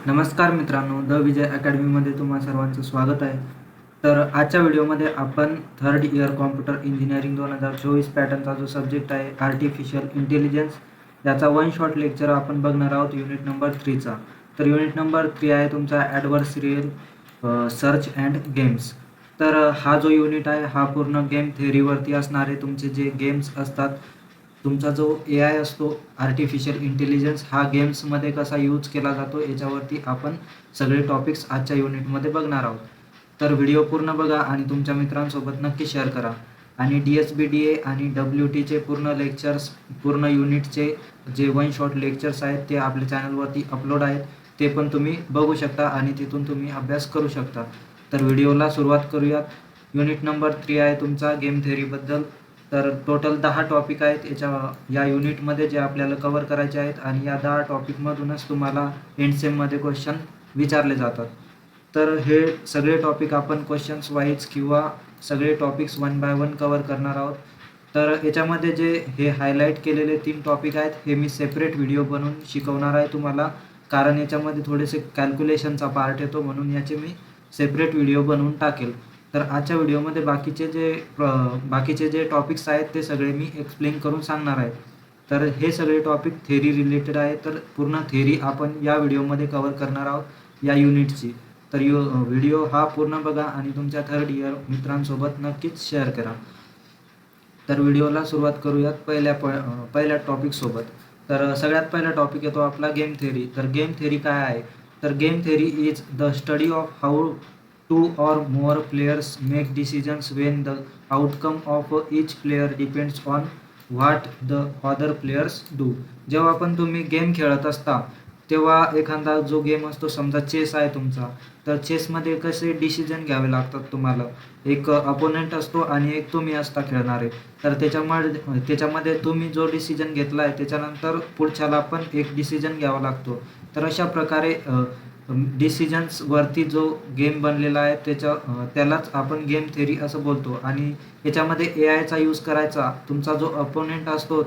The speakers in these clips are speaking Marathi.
नमस्कार मित्रांनो, द विजय अकॅडमीमध्ये तुम्हा सर्वांचं स्वागत आहे. तर आजच्या व्हिडिओमध्ये आपण थर्ड इयर कॉम्प्युटर इंजिनिअरिंग 2024 पॅटर्नचा जो सब्जेक्ट आहे आर्टिफिशियल इंटेलिजन्स, याचा वन शॉट लेक्चर आपण बघणार आहोत युनिट नंबर 3चा. तर युनिट नंबर 3 आहे तुमचा ॲडव्हर्सरियल सर्च अँड गेम्स. तर हा जो युनिट आहे हा पूर्ण गेम थेअरीवरती असणार आहे. तुमचे जे गेम्स असतात, तुमचा जो AI असतो आर्टिफिशियल इंटेलिजन्स, हा गेम्समध्ये कसा यूज केला जातो याच्यावरती आपण सगळे टॉपिक्स आजच्या युनिटमध्ये बघणार आहोत. तर व्हिडिओ पूर्ण बघा आणि तुमच्या मित्रांसोबत नक्की शेअर करा. आणि DSBDA आणि WTचे पूर्ण लेक्चर्स, पूर्ण युनिटचे जे वन शॉट लेक्चर्स आहेत ते आपल्या चॅनलवरती अपलोड आहेत. ते पण तुम्ही बघू शकता आणि तिथून तुम्ही अभ्यास करू शकता. तर व्हिडिओला सुरुवात करूयात. युनिट नंबर 3 आहे तुमचा गेम थेअरीबद्दल. तर टोटल 10 टॉपिक आहेत या युनिटमध्ये जे आपल्याला कव्हर करायचे आहेत आणि या 10 टॉपिकमधूनच तुम्हाला एंड सेममध्ये क्वेश्चन विचारले जातात. तर हे सगळे टॉपिक आपण क्वेश्चन्स वाईज किंवा सगळे topics one by one cover करणार आहोत. तर याच्यामध्ये जे हे हायलाईट केलेले 3 टॉपिक आहेत हे मी सेपरेट व्हिडिओ बनवून शिकवणार आहे तुम्हाला, कारण याच्यामध्ये थोडेसे कॅल्क्युलेशनचा पार्ट येतो, म्हणून याचे मी सेपरेट व्हिडिओ बनवून टाकेल. तर आजच्या व्हिडिओमध्ये बाकीचे जे टॉपिक्स आहेत ते सगळे मी एक्सप्लेन करून सांगणार आहे. तर हे सगळे टॉपिक थेअरी रिलेटेड आहे. तर पूर्ण थेअरी आपण या व्हिडिओमध्ये कव्हर करणार आहोत या युनिटची. तर व्हिडिओ हा पूर्ण बघा आणि तुमच्या थर्ड इयर मित्रांसोबत नक्कीच शेअर करा. तर व्हिडिओला सुरुवात करूयात पहिल्या टॉपिकसोबत. तर सगळ्यात पहिला टॉपिक येतो आपला गेम थेअरी. तर गेम थेअरी काय आहे? तर game theory is the study of how to or more players make decisions Wien the outcome of each player depends on what the other players do. जेव्हा पण तुम्ही गेम खेळत असता तेव्हा एखादा जो गेम असतो, समजा चेस आहे तुमचा, तर चेसमध्ये कसे डिसिजन घ्यावे लागतात तुम्हाला. एक अपोनेंट असतो आणि एक तुम्ही असता खेळणारे. तर त्याच्यामध्ये तुम्ही जो डिसिजन घेतला आहे त्याच्यानंतर पुढच्याला पण एक डिसिजन घ्यावा लागतो. तर अशा प्रकारे डिसिजन्सवरती जो गेम बनलेला आहे त्यालाच आपण गेम थेअरी असं बोलतो. आणि याच्यामध्ये AIचा यूज करायचा. तुमचा जो अपोनेंट असतो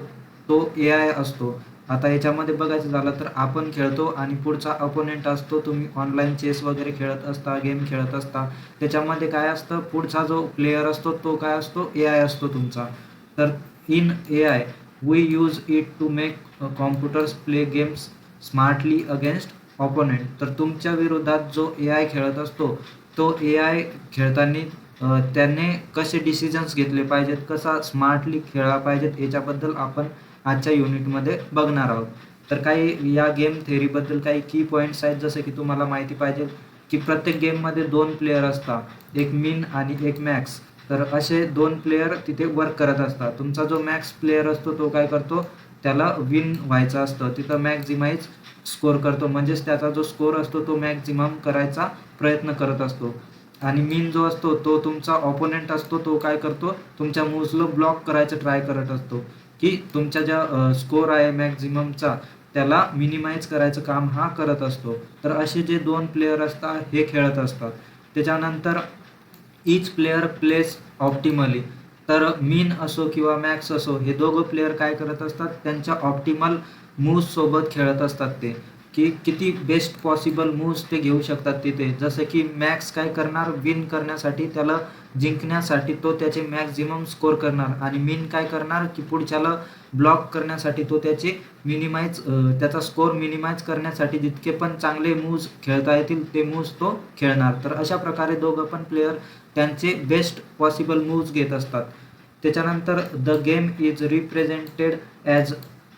तो AI असतो. आता याच्यामध्ये बघायचं झालं तर आपण खेळतो आणि पुढचा अपोनेंट असतो. तुम्ही ऑनलाईन चेस वगैरे खेळत असता, गेम खेळत असता, त्याच्यामध्ये काय असतं, पुढचा जो प्लेयर असतो तो काय असतो, AI असतो तुमचा. तर in AI we use it to make computers play games smartly against opponent. तर तुमच्या विरोधात जो AI खेळत असतो तो AI खेळताना त्याने कसे डिसिजन्स घेतले पाहिजेत, कसा स्मार्टली खेळला पाहिजेत, याच्याबद्दल आपण आजच्या युनिटमध्ये बघणार आहोत. तर काही या गेम थेअरीबद्दल काही की पॉईंट्स आहेत. जसं की तुम्हाला माहिती पाहिजे की प्रत्येक गेममध्ये 2 प्लेयर असतात, एक मिन आणि एक मॅक्स. तर असे 2 प्लेयर तिथे वर्क करत असतात. तुमचा जो मॅक्स प्लेयर असतो तो काय करतो, त्याला विन व्हायचं असतं, तिथं मॅक्झिमाइज स्कोर करतो, म्हणजेच त्याचा जो स्कोर असतो तो मॅक्झिमम करायचा प्रयत्न करत असतो. आणि मिन जो असतो तो तुमचा ऑपोनेंट असतो, तो काय करतो, तुमच्या मूव्सला ब्लॉक करायचं ट्राय करत असतो, की तुमच्या ज्या स्कोर आहे मॅक्झिममचा त्याला मिनिमाइज करायचं काम हा करत असतो. तर असे जे 2 प्लेयर असतात हे खेळत असतात. त्याच्यानंतर ईच प्लेयर प्लेस ऑप्टिमली. तर मिन असो किंवा मॅक्स असो, हे दोघं प्लेयर काय करत असतात, त्यांच्या ऑप्टिमल मूव्ससोबत खेळत असतात. ते की किती बेस्ट पॉसिबल मूव्स ते घेऊ शकतात तिथे. जसं की मॅक्स काय करणार, विन करण्यासाठी, त्याला जिंकण्यासाठी तो त्याचे मॅक्झिमम स्कोर करणार. आणि मिन काय करणार, की पुढच्याला ब्लॉक करण्यासाठी तो त्याचा स्कोर मिनिमाइज करण्यासाठी जितके पण चांगले मूव्स खेळता येतील ते मूव्स तो खेळणार. तर अशा प्रकारे दोघं पण प्लेयर त्यांचे बेस्ट पॉसिबल मूव्स घेत असतात. त्याच्यानंतर the game is represented as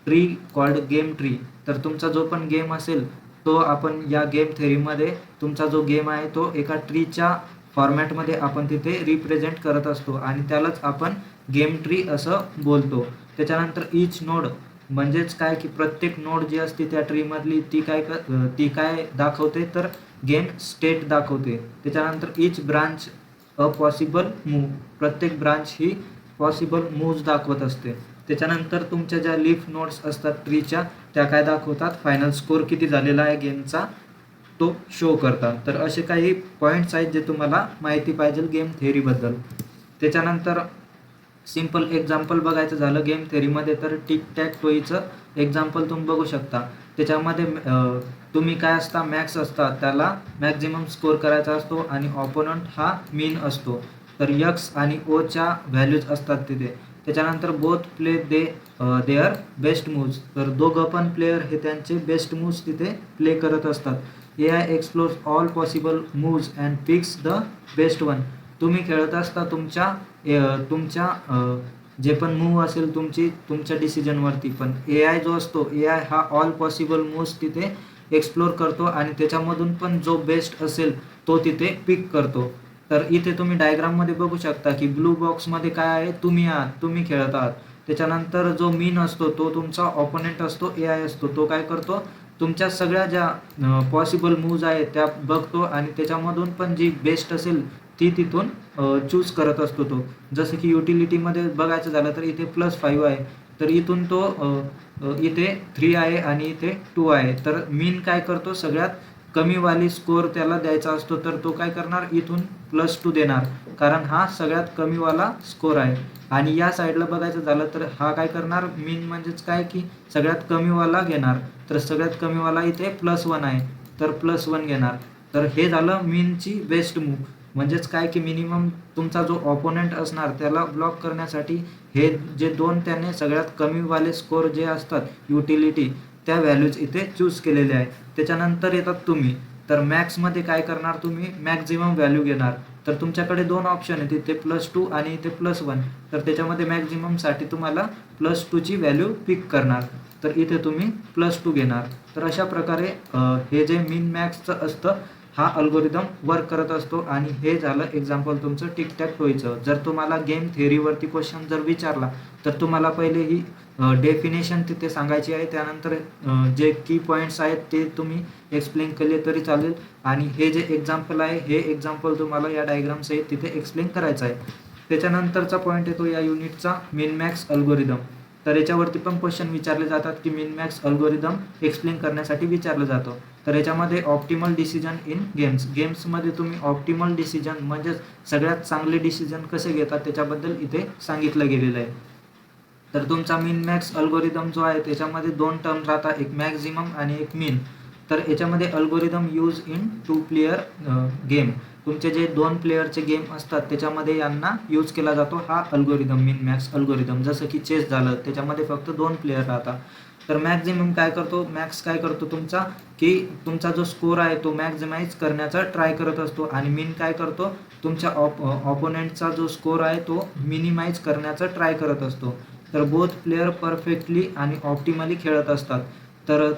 tree called game tree. तर तुमचा जो पण गेम असेल तो आपण या गेम थेअरीमध्ये तुमचा जो गेम आहे तो एका ट्रीच्या फॉर्मॅटमध्ये आपण तिथे रिप्रेझेंट करत असतो आणि त्यालाच आपण गेम ट्री असं बोलतो. त्याच्यानंतर ईच नोड म्हणजेच काय, की प्रत्येक नोड जी असते त्या ट्रीमधली ती काय दाखवते, तर गेम स्टेट दाखवते. त्याच्यानंतर each branch a possible move. प्रत्येक ब्रांच ही पॉसिबल मूव्ज दाखवत असते. त्याच्यानंतर तुमच्या ज्या लीफ नोड्स असतात ट्रीच्या त्या काय दाखवतात, फायनल स्कोर किती झालेला आहे गेमचा तो शो करतात. तर असे काही पॉईंट्स आहेत जे तुम्हाला माहिती पाहिजे गेम थेअरीबद्दल. त्याच्यानंतर सिंपल एक्झाम्पल बघायचं झालं गेम थेअरीमध्ये तर टिक टॅक टोईचं एक्झाम्पल तुम्ही बघू शकता. त्याच्यामध्ये तुम्ही काय असता मॅक्स असता, त्याला मॅक्झिमम स्कोर करायचा असतो आणि ऑपोनंट हा मीन असतो. तर यक्स आणि ओच्या व्हॅल्यूज असतात तिथे. त्याच्यानंतर both play their best moves. तर दोघं पण प्लेयर हे त्यांचे बेस्ट मूव्ज तिथे प्ले करत असतात. AI explores all possible moves and पिक्स द बेस्ट वन. तुम्ही खेळत असता तुमच्या जे पण मूव्ह असेल तुमच्या डिसिजनवरती, पण AI जो असतो, AI हा ऑल पॉसिबल मूव्स तिथे एक्सप्लोर करतो आणि त्याच्यामधून पण जो बेस्ट असेल तो तिथे पिक करतो. तर इथे तुम्ही डायग्राममध्ये बघू शकता की ब्लू बॉक्समध्ये काय आहे, तुम्ही खेळत आहात. त्याच्यानंतर जो मीन असतो तो तुमचा ऑपोनेंट असतो, AI असतो. तो काय करतो, तुमच्या सगळ्या ज्या पॉसिबल मूव्ज आहेत त्या बघतो आणि त्याच्यामधून पण जी बेस्ट असेल ती तिथून चूज करत असतो तो. जसं की युटिलिटीमध्ये बघायचं झालं तर इथे +5 आहे. तर इथून तो इथे 3 आहे आणि इथे 2 आहे. तर मीन काय करतो, सगळ्यात कमीवाली स्कोर त्याला द्यायचा असतो. तर तो काय करणार, इथून +2 देणार, कारण हा सगळ्यात कमीवाला स्कोर आहे. आणि या साईडला बघायचं झालं तर हा काय करणार, मीन म्हणजेच काय की सगळ्यात कमीवाला घेणार. तर सगळ्यात कमीवाला इथे +1 आहे, तर +1 घेणार. तर हे झालं मीनची बेस्ट मूव्ह. म्हणजेच काय की मिनिमम तुमचा जो ऑपोनंट असणार त्याला ब्लॉक करण्यासाठी हे जे दोन त्याने सगळ्यात कमीवाले स्कोर जे असतात युटिलिटी, त्या व्हॅल्यूज इथे चूज केलेले आहे. त्याच्यानंतर येतात तुम्ही. तर मॅक्समध्ये काय करणार, तुम्ही मॅक्झिमम व्हॅल्यू घेणार. तर तुमच्याकडे 2 ऑप्शन आहेत, इथे +2 आणि इथे +1. तर त्याच्यामध्ये मॅक्झिममसाठी तुम्हाला +2ची व्हॅल्यू पिक करणार. तर इथे तुम्ही +2 घेणार. तर अशा प्रकारे हे जे मिन मॅक्सचं असतं हा अल्गोरिदम वर्क करत असतो. आणि हे झालं एक्झाम्पल तुमचं टिक टॅक टोयचं. जर तुम्हाला गेम थेअरीवरती क्वेश्चन जर विचारला तर तुम्हाला पहिले ही डेफिनेशन तिथे सांगायची आहे. त्यानंतर जे की पॉईंट्स आहेत ते तुम्ही एक्सप्लेन केले तरी चालेल. आणि हे जे एक्झाम्पल आहे हे एक्झाम्पल तुम्हाला या डायग्रामसहित तिथे एक्सप्लेन करायचं आहे. त्याच्यानंतरचा पॉईंट येतो या युनिटचा मिन मॅक्स अल्गोरिदम. तर याच्यावरती पण क्वेश्चन विचारले जातात की मिन मॅक्स अल्गोरिदम एक्सप्लेन करण्यासाठी विचारलं जातं. तर याच्यामध्ये ऑप्टिमल डिसिजन इन गेम्समध्ये तुम्ही ऑप्टिमल डिसिजन म्हणजेच सगळ्यात चांगले डिसिजन कसे घेतात त्याच्याबद्दल इथे सांगितलं गेलेलं आहे. तर तुमचा मिन मॅक्स अल्गोरिदम जो आहे त्याच्यामध्ये 2 टर्म राहतात, एक मॅक्झिमम आणि एक मिन. तर याच्यामध्ये algorithm use in 2 player game. तुमचे जे 2 प्लेयरचे गेम असतात त्याच्यामध्ये यांना यूज केला जातो हा अल्गोरिदम, मिन मॅक्स अल्गोरिदम. जसं की चेस झालं, त्याच्यामध्ये फक्त 2 प्लेयर राहतात. तर मॅक्झिमम काय करतो, मॅक्स काय करतो तुमचा की तुमचा जो स्कोर आहे तो मॅक्झिमाइज करण्याचा ट्राय करत असतो. आणि मिन काय करतो, तुमच्या ऑपोनेंटचा जो स्कोर आहे तो मिनिमाइज करण्याचा ट्राय करत असतो. तर बोथ प्लेयर परफेक्टली आणि ऑप्टिमली खेळत असतात. तर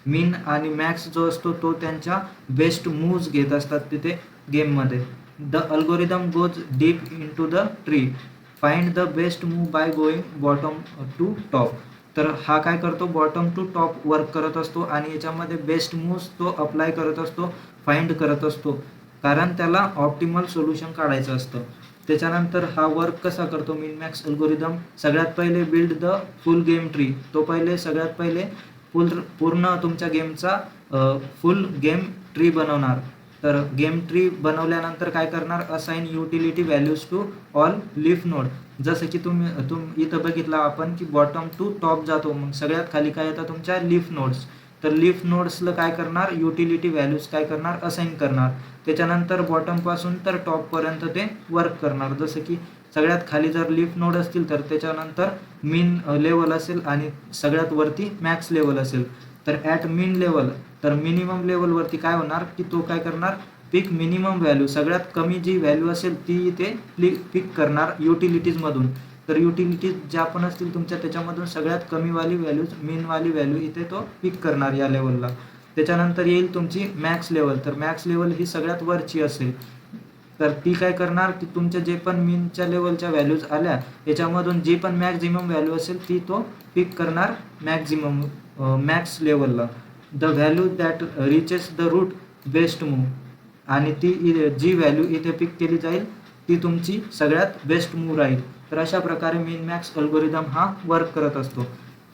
मिन आणि मॅक्स जो असतो तो त्यांच्या बेस्ट मूव्ज घेत असतात तिथे गेममध्ये. The algorithm goes deep into the tree, find the best move by going bottom to top. तर हा काय करतो, बॉटम टू टॉप वर्क करत असतो आणि याच्यामध्ये बेस्ट मूव्स तो अप्लाय करत असतो, फाइंड करत असतो, कारण त्याला ऑप्टिमल सोल्युशन काढायचं असतं. त्याच्यानंतर हा वर्क कसा करतो मिन मॅक्स अल्गोरिदम, सगळ्यात पहिले build the full game tree. तो सगळ्यात पहिले पूर्ण तुमच्या गेमचा फुल गेम ट्री बनवणार. तर गेम ट्री बनवल्यानंतर काय करणार, assign utility values to all leaf node. जसं की तुम्ही इथं बघितलं आपण की बॉटम टू टॉप जातो, मग सगळ्यात खाली काय येतं तुमच्या लीफ नोड्स. तर लीफ नोड्सला काय करणार, युटिलिटी व्हॅल्यूज काय करणार, असाइन करणार. त्याच्यानंतर बॉटमपासून तर टॉपपर्यंत ते वर्क करणार. जसं की सगळ्यात खाली जर लीफ नोड असतील तर त्याच्यानंतर मिन लेवल असेल आणि सगळ्यात वरती मॅक्स लेवल असेल. तर ॲट मिन लेवल, तर मिनिमम लेवलवरती काय होणार की तो काय करणार, पिक मिनिमम व्हॅल्यू, सगळ्यात कमी जी व्हॅल्यू असेल ती इथे पिक करणार युटिलिटीजमधून. तर युटिलिटीज ज्या पण असतील तुमच्या त्याच्यामधून सगळ्यात कमीवाली व्हॅल्यूज, मिनवाली व्हॅल्यू इथे तो पिक करणार या लेवलला. त्याच्यानंतर येईल तुमची मॅक्स लेवल. तर मॅक्स लेवल ही सगळ्यात वरची असेल. तर ती काय करणार की तुमच्या जे पण मिनच्या लेवलच्या व्हॅल्यूज आल्या याच्यामधून जी पण मॅक्झिमम व्हॅल्यू असेल ती तो पिक करणार मॅक्स लेवलला. The value that reaches the root best move, आणि ती जी व्हॅल्यू इथे पिक केली जाईल ती तुमची सगळ्यात बेस्ट मूव्ह राहील. तर अशा प्रकारे मिन मॅक्स अल्गोरिदम हा वर्क करत असतो.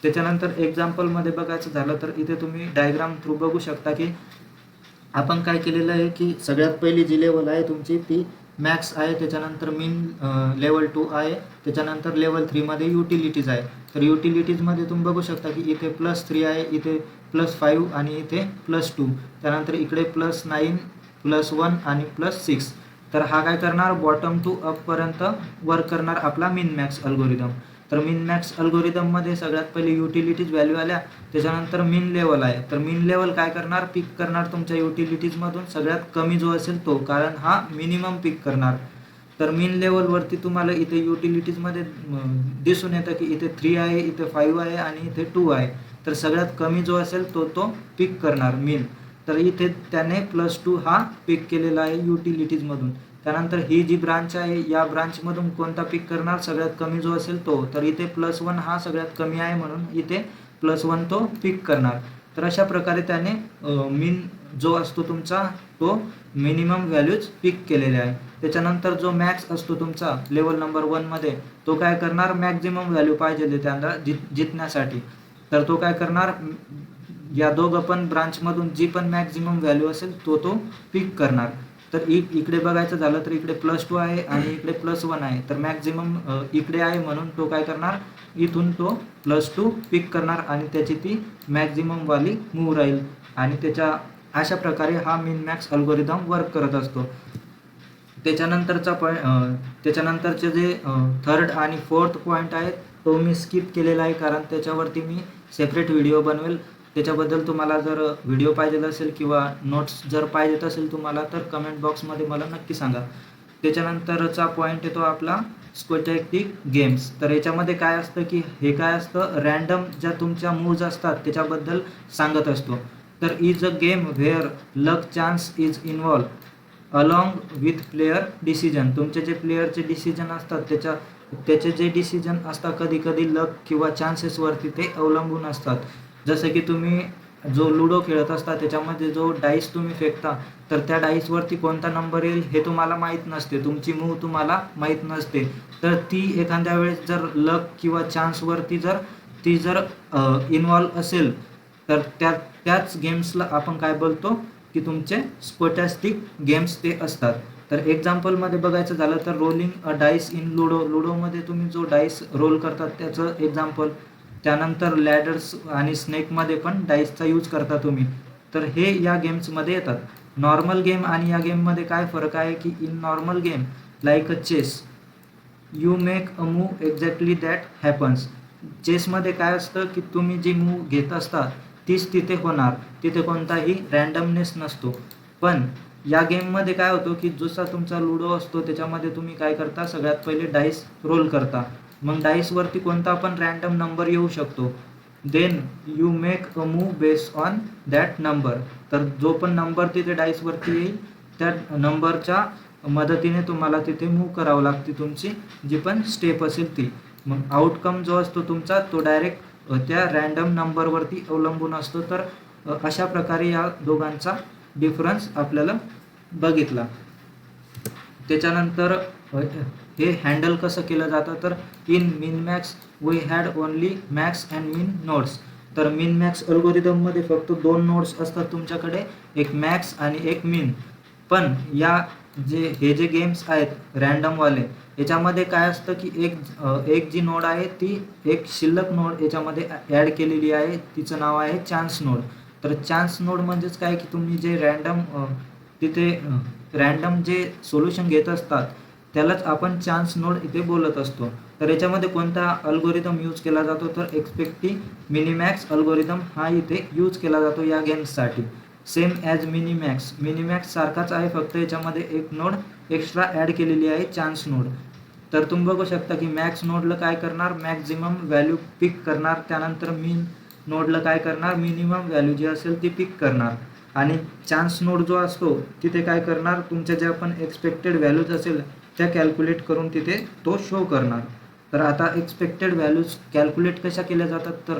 त्याच्यानंतर एक्झाम्पलमध्ये बघायचं झालं तर इथे तुम्ही डायग्राम थ्रू बघू शकता की आपण काय केलेलं आहे की सगळ्यात पहिली जी लेवल आहे तुमची ती मॅक्स आहे, त्याच्यानंतर मिन लेवल 2 आहे, त्याच्यानंतर लेवल 3मध्ये युटिलिटीज आहे. तर युटिलिटीजमध्ये तुम्ही बघू शकता की इथे +3 आहे, इथे +5 आणि इथे +2, त्यानंतर इकडे +9, +1 आणि +6. तर हा काय करणार, बॉटम टू अपपर्यंत वर्क करणार आपला मिन मॅक्स अल्गोरिदम. तर मिन मॅक्स अल्गोरिदममध्ये सगळ्यात पहिले युटिलिटीज व्हॅल्यू आल्या, त्याच्यानंतर मिन लेवल आहे. तर मिन लेवल काय करणार, पिक करणार तुमच्या युटिलिटीजमधून सगळ्यात कमी जो असेल तो, कारण हा मिनिमम पिक करणार. तर मिन लेवलवरती तुम्हाला इथे युटिलिटीजमध्ये दिसून येतं की इथे 3 आहे, इथे 5 आहे आणि इथे 2 आहे. तर सगळ्यात कमी जो असेल तो पिक करणार मिन. तर इथे त्याने +2 हा पिक केलेला आहे युटिलिटीजमधून. त्यानंतर ही जी ब्रांच आहे, या ब्रांचमधून कोणता पिक करणार, सगळ्यात कमी जो असेल तो. तर इथे +1 हा सगळ्यात कमी आहे म्हणून इथे +1 तो पिक करणार. तर अशा प्रकारे त्याने मिन जो असतो तुमचा तो मिनिमम व्हॅल्यूज पिक केलेले आहे. त्याच्यानंतर जो मॅक्स असतो तुमचा लेवल नंबर 1मध्ये, तो काय करणार, मॅक्झिमम व्हॅल्यू पाहिजे त्यांना जितण्यासाठी. तर तो काय करणार, या दोघं पण ब्रांचमधून जी पण मॅक्झिमम व्हॅल्यू असेल तो पिक करणार. तर इकडे बघायचं झालं तर इकडे +2 आहे आणि इकडे +1 आहे. तर मॅक्झिमम इकडे आहे म्हणून तो काय करणार, इथून तो +2 पिक करणार आणि त्याची ती मॅक्झिमम वाली मूव्ह राहील. आणि अशा प्रकारे हा मिन मॅक्स अल्गोरिदम वर्क करत असतो. त्याच्यानंतरचे जे 3rd आणि 4th पॉईंट आहेत तो मी स्किप केलेला आहे, कारण त्याच्यावरती मी सेपरेट व्हिडिओ बनवेल. त्याच्याबद्दल तुम्हाला जर व्हिडिओ पाहिजे असेल किंवा नोट्स जर पाहिजेत असेल तुम्हाला, तर कमेंट बॉक्समध्ये मला नक्की सांगा. त्याच्यानंतरचा पॉईंट येतो आपला स्टॅटिक गेम्स. तर याच्यामध्ये काय असतं की हे काय असतं, रँडम ज्या तुमच्या मूव्ज असतात त्याच्याबद्दल सांगत असतो. तर is a game where luck chance is involve along with player decision. तुमचे जे प्लेयरचे डिसिजन असतात त्याचे जे डिसिजन असतात कधी कधी लक किंवा चान्सेसवरती ते अवलंबून असतात. जसं की तुम्ही जो लुडो खेळत असता त्याच्यामध्ये जो डाईस तुम्ही फेकता, तर त्या डाईसवरती कोणता नंबर येईल हे तुम्हाला माहीत नसते, तुमची मूव्ह तुम्हाला माहीत नसते. तर ती एखाद्या वेळेस जर लक किंवा चान्सवरती ती जर इन्व्हॉल्व असेल, तर त्याच गेम्सला आपण काय बोलतो की तुमचे स्टॅटिक गेम्स ते असतात. तर एक्झाम्पलमध्ये बघायचं झालं तर रोलिंग अ डाईस इन लुडोमध्ये तुम्ही जो डाईस रोल करतात त्याचं एक्झाम्पल. त्यानंतर लॅडर्स आणि स्नेकमध्ये पण डाईसचा यूज करता तुम्ही. तर हे या गेम्समध्ये येतात. नॉर्मल गेम आणि या गेममध्ये काय फरक आहे की in normal game like a chess you make a move exactly that happens. चेसमध्ये काय असतं की तुम्ही जी मूव्ह घेत असता तीच तिथे होणार, तिथे कोणताही रँडमनेस नसतो. पण या गेममध्ये काय होतं की जसा तुमचा लुडो असतो त्याच्यामध्ये तुम्ही काय करता, सगळ्यात पहिले डाईस रोल करता. मग डाईसवरती कोणता पण रँडम नंबर येऊ शकतो. Then you make a move based on that number. तर जो पण नंबर तिथे डाईसवरती येईल त्या नंबरच्या मदतीने तुम्हाला तिथे मूव्ह करावं लागते, तुमची जी पण स्टेप असेल ती. मग आउटकम जो असतो तुमचा तो डायरेक्ट त्या रँडम नंबरवरती अवलंबून असतो. तर अशा प्रकारे या दोघांचा डिफरन्स आपल्याला बघितला. त्याच्यानंतर हे हँडल कसं केलं जातं, तर in min max we had only max and min nodes. तर मिन मॅक्स अल्गोरिदममध्ये फक्त 2 नोड्स असतात तुमच्याकडे, एक मॅक्स आणि एक मिन. पण हे जे गेम्स आहेत रँडमवाले, याच्यामध्ये काय असतं की एक जी नोड आहे ती एक शिल्लक नोड याच्यामध्ये ॲड केलेली आहे, तिचं नाव आहे चान्स नोड. तर चान्स नोड म्हणजेच काय की तुम्ही जे तिथे रँडम जे सोल्युशन घेत असतात त्यालाच आपण चान्स नोड इथे बोलत असतो. तर याच्यामध्ये कोणता अल्गोरिदम यूज केला जातो, तर एक्सपेक्टिव्ह मिनिमॅक्स अल्गोरिदम हा इथे यूज केला जातो या गेम्ससाठी. सेम ॲज मिनिमॅक्स सारखाच आहे, फक्त याच्यामध्ये एक नोड एक्स्ट्रा ॲड केलेली आहे, चान्स नोड. तर तुम्ही बघू शकता की मॅक्स नोडला काय करणार, मॅक्झिमम व्हॅल्यू पिक करणार. त्यानंतर मिन नोडला काय करणार, मिनिमम व्हॅल्यू जी असेल ती पिक करणार. आणि चान्स नोड जो असतो तिथे काय करणार, तुमच्या ज्या पण एक्सपेक्टेड व्हॅल्यूज असेल त्या कॅल्क्युलेट करून तिथे तो शो करणार. तर आता एक्सपेक्टेड व्हॅल्यूज कॅल्क्युलेट कशा केल्या जातात, तर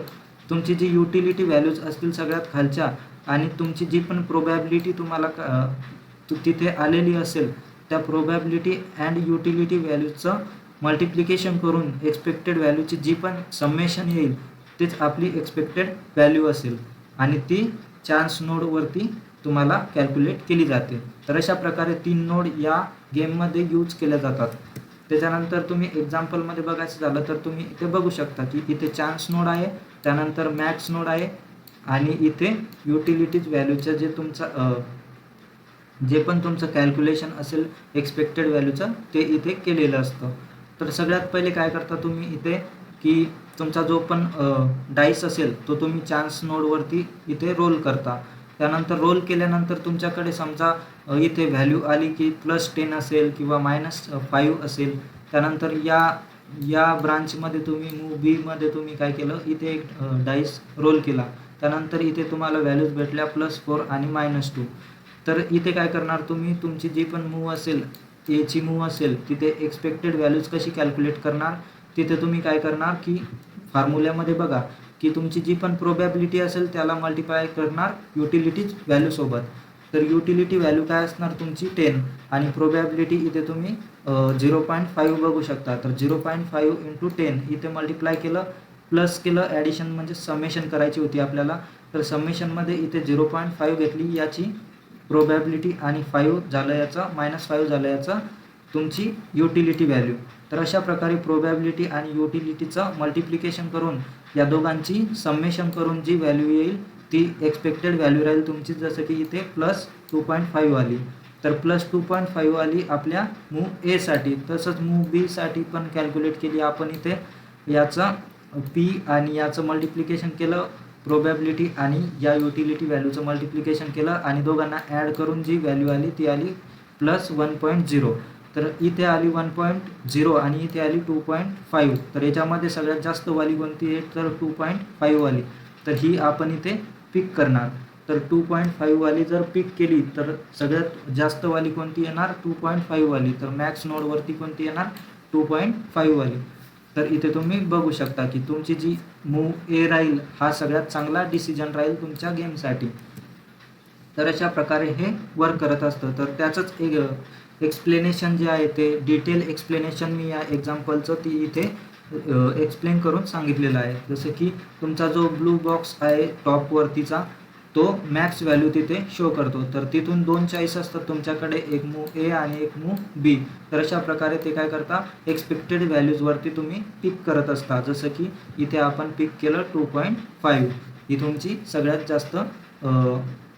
तुमची जी युटिलिटी व्हॅल्यूज असतील सगळ्यात खालच्या आणि तुमची जी पण प्रोबॅबिलिटी तुम्हाला तिथे आलेली असेल, त्या प्रोबॅबिलिटी अँड युटिलिटी व्हॅल्यूजचं मल्टिप्लिकेशन करून एक्सपेक्टेड व्हॅल्यूची जी पण समेशन येईल तीच आपली एक्सपेक्टेड व्हॅल्यू असेल आणि ती चान्स नोडवरती तुम्हाला कॅल्क्युलेट केली जाते. तर अशा प्रकारे 3 नोड या गेममध्ये यूज केल्या जातात. त्याच्यानंतर तुम्ही एक्झाम्पलमध्ये बघायचं झालं तर तुम्ही इथे बघू शकता की इथे चान्स नोड आहे, त्यानंतर मॅक्स नोड आहे, आणि इथे युटिलिटीज व्हॅल्यूचं जे पण तुमचं कॅल्क्युलेशन असेल एक्सपेक्टेड व्हॅल्यूचं ते इथे केलेलं असतं. तर सगळ्यात पहिले काय करता तुम्ही इथे की तुमचा जो पण डाईस असेल तो तुम्ही चान्स नोडवरती इथे रोल करता. त्यानंतर रोल केल्यानंतर तुमच्याकडे समजा इथे व्हॅल्यू आली की +10 असेल किंवा -5 असेल. त्यानंतर या ब्रांचमध्ये तुम्ही मूव्ह बीमध्ये तुम्ही काय केलं, इथे एक डाईस रोल केला. त्यानंतर इथे तुम्हाला व्हॅल्यूज भेटल्या +4 आणि -2. तर इथे काय करणार तुम्ही, तुमची जी पण मूव्ह असेल, एची मूव्ह असेल, तिथे एक्सपेक्टेड व्हॅल्यूज कशी कॅल्क्युलेट करणार, तिथे तुम्ही काय करणार की फॉर्म्युल्यामध्ये बघा की तुमची जी पण प्रोबॅबिलिटी असेल त्याला मल्टिप्लाय करणार युटिलिटीज व्हॅल्यूसोबत. तर युटिलिटी व्हॅल्यू काय असणार तुमची 10 आणि प्रोबॅबिलिटी इथे तुम्ही 0.5 बघू शकता. तर 0.5 × 10 इथे मल्टिप्लाय केलं, प्लस केलं, ॲडिशन म्हणजे समेशन करायची होती आपल्याला. तर समेशनमध्ये इथे 0.5 घेतली याची प्रोबॅबिलिटी आणि 5 झालं याचा, -5 झालं याचा तुमची युटिलिटी व्हॅल्यू. तर अशा प्रकारे प्रोबॅबिलिटी आणि युटिलिटीचं मल्टिप्लिकेशन करून या दोघांची समेशन करून जी व्हॅल्यू येईल ती एक्सपेक्टेड व्हॅल्यू राहील तुमची. जसं की इथे +2.5 आली. तर +2.5 आली आपल्या मूव्ह एसाठी. तसंच मूव्ह बीसाठी पण कॅल्क्युलेट केली आपण. इथे याचं पी आणि याचं मल्टिप्लिकेशन केलं, प्रोबॅबिलिटी आणि या युटिलिटी व्हॅल्यूचं मल्टिप्लिकेशन केलं आणि दोघांना ॲड करून जी व्हॅल्यू आली ती आली +1.0. तर इथे आली 1.0 आणि इथे आली 2.5. तर याच्यामध्ये सगळ्यात जास्त वाली कोणती आहे, तर 2.5 वाली. तर ही आपण इथे पिक करणार. तर 2.5 वाली जर पिक केली तर सगळ्यात जास्त वाली कोणती येणार, 2.5 वाली. तर मॅक्स नोडवरती कोणती येणार, 2.5 वाली. तर इथे तुम्ही बघू शकता की तुमची जी मूव्ह ए राहील हा सगळ्यात चांगला डिसिजन राहील तुमच्या गेमसाठी. तर अशा प्रकारे हे वर्क करत असतं. तर त्याचंच एक एक्सप्लेनेशन जे आहे ते डिटेल एक्सप्लेनेशन मी या एक्झाम्पलचं ती इथे एक्सप्लेन करून सांगितलेलं आहे. जसं की तुमचा जो ब्लू बॉक्स आहे टॉपवरतीचा तो मॅक्स व्हॅल्यू तिथे शो करतो. तर तिथून 2 चॉईस असतात तुमच्याकडे, एक मूव्ह ए आणि एक मूव्ह बी. तर अशा प्रकारे ते काय करता, एक्सपेक्टेड व्हॅल्यूजवरती तुम्ही पिक करत असता. जसं की इथे आपण पिक केलं 2.5, ही तुमची सगळ्यात जास्त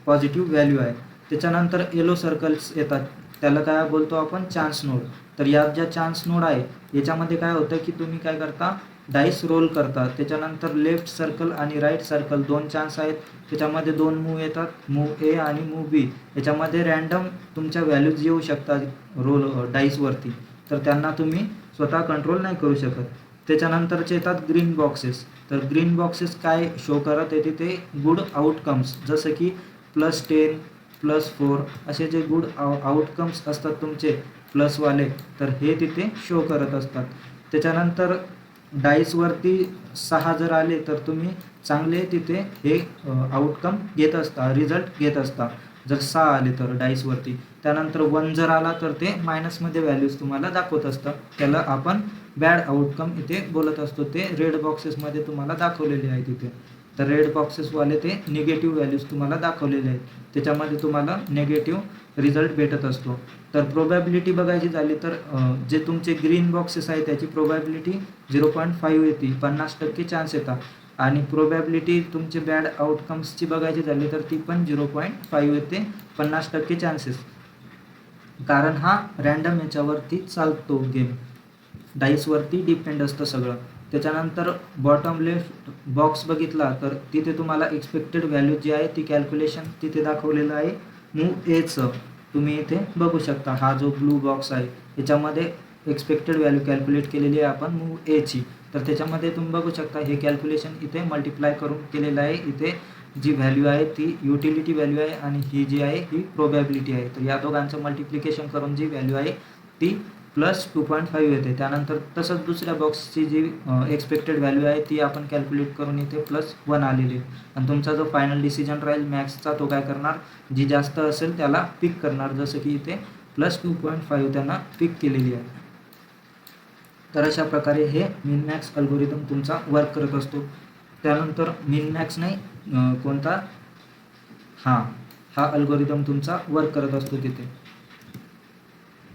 पॉझिटिव्ह व्हॅल्यू आहे. त्याच्यानंतर येलो सर्कल्स येतात, त्याला काय बोलतो आपण, चान्स नोड. तर यात ज्या चान्स नोड आहे याच्यामध्ये काय होतं की तुम्ही काय करता, डाईस रोल करता. त्याच्यानंतर लेफ्ट सर्कल आणि राईट सर्कल 2 चान्स आहेत. त्याच्यामध्ये 2 मूव्ह येतात, मूव्ह ए आणि मूव्ह बी. याच्यामध्ये रँडम तुमच्या व्हॅल्यूज येऊ शकतात डाईसवरती. तर त्यांना तुम्ही स्वतः कंट्रोल नाही करू शकत. त्याच्यानंतरचे येतात ग्रीन बॉक्सेस. तर ग्रीन बॉक्सेस काय शो करत आहे तिथे, गुड आउटकम्स. जसं की +10, +4 असे जे गुड आउटकम्स असतात तुमचे प्लसवाले, तर हे तिथे शो करत असतात. त्याच्यानंतर डाईसवरती 6 जर आले तर तुम्ही चांगले तिथे हे आउटकम घेत असता, रिझल्ट घेत असता जर 6 आले तर डाईसवरती. त्यानंतर 1 जर आला तर ते मायनसमध्ये व्हॅल्यूज तुम्हाला दाखवत असतं. त्याला आपण बॅड आउटकम इथे बोलत असतो. ते रेड बॉक्सेसमध्ये तुम्हाला दाखवलेले आहे तिथे. तर रेड बॉक्सेसवाले ते निगेटिव्ह व्हॅल्यूज तुम्हाला दाखवलेले आहेत. त्याच्यामध्ये तुम्हाला निगेटिव्ह रिझल्ट भेटत असतो. तर प्रोबॅबिलिटी बघायची झाली तर जे तुमचे ग्रीन बॉक्सेस आहे त्याची प्रोबॅबिलिटी 0.5 येते, 50% चान्स येतात. आणि प्रोबॅबिलिटी तुमचे बॅड आउटकम्सची बघायची झाली तर ती पण 0.5 येते, 50% चान्सेस. कारण हा रँडम याच्यावरती चालतो गेम, डाईसवरती डिपेंड असतं सगळं. त्याच्यानंतर बॉटम लेफ्ट बॉक्स बघितला तर तिथे तुम्हाला एक्सपेक्टेड व्हॅल्यू जी आहे ती कॅल्क्युलेशन तिथे दाखवलेलं आहे मूव्ह एचं. तुम्ही इथे बघू शकता हा जो ब्लू बॉक्स आहे याच्यामध्ये एक्सपेक्टेड व्हॅल्यू कॅल्क्युलेट केलेली आहे आपण मूव्ह एची. तर त्याच्यामध्ये तुम्ही बघू शकता हे कॅल्क्युलेशन इथे मल्टिप्लाय करून केलेलं आहे. इथे जी व्हॅल्यू आहे ती युटिलिटी व्हॅल्यू आहे आणि ही जी आहे ही प्रोबॅबिलिटी आहे. तर या दोघांचं मल्टिप्लिकेशन करून जी व्हॅल्यू आहे ती +2.5 येते. त्यानंतर तसंच दुसऱ्या बॉक्सची जी एक्सपेक्टेड व्हॅल्यू आहे ती आपण कॅल्क्युलेट करून इथे +1 आलेली आहे. आणि तुमचा जो फायनल डिसिजन राहील मॅक्सचा तो काय करणार, जी जास्त असेल त्याला पिक करणार. जसं की इथे +2.5 त्यांना पिक केलेली आहे. तर अशा प्रकारे हे मिन मॅक्स अल्गोरिदम तुमचा वर्क करत असतो. त्यानंतर मिन मॅक्स नाही कोणता, हा अल्गोरिदम तुमचा वर्क करत असतो तिथे.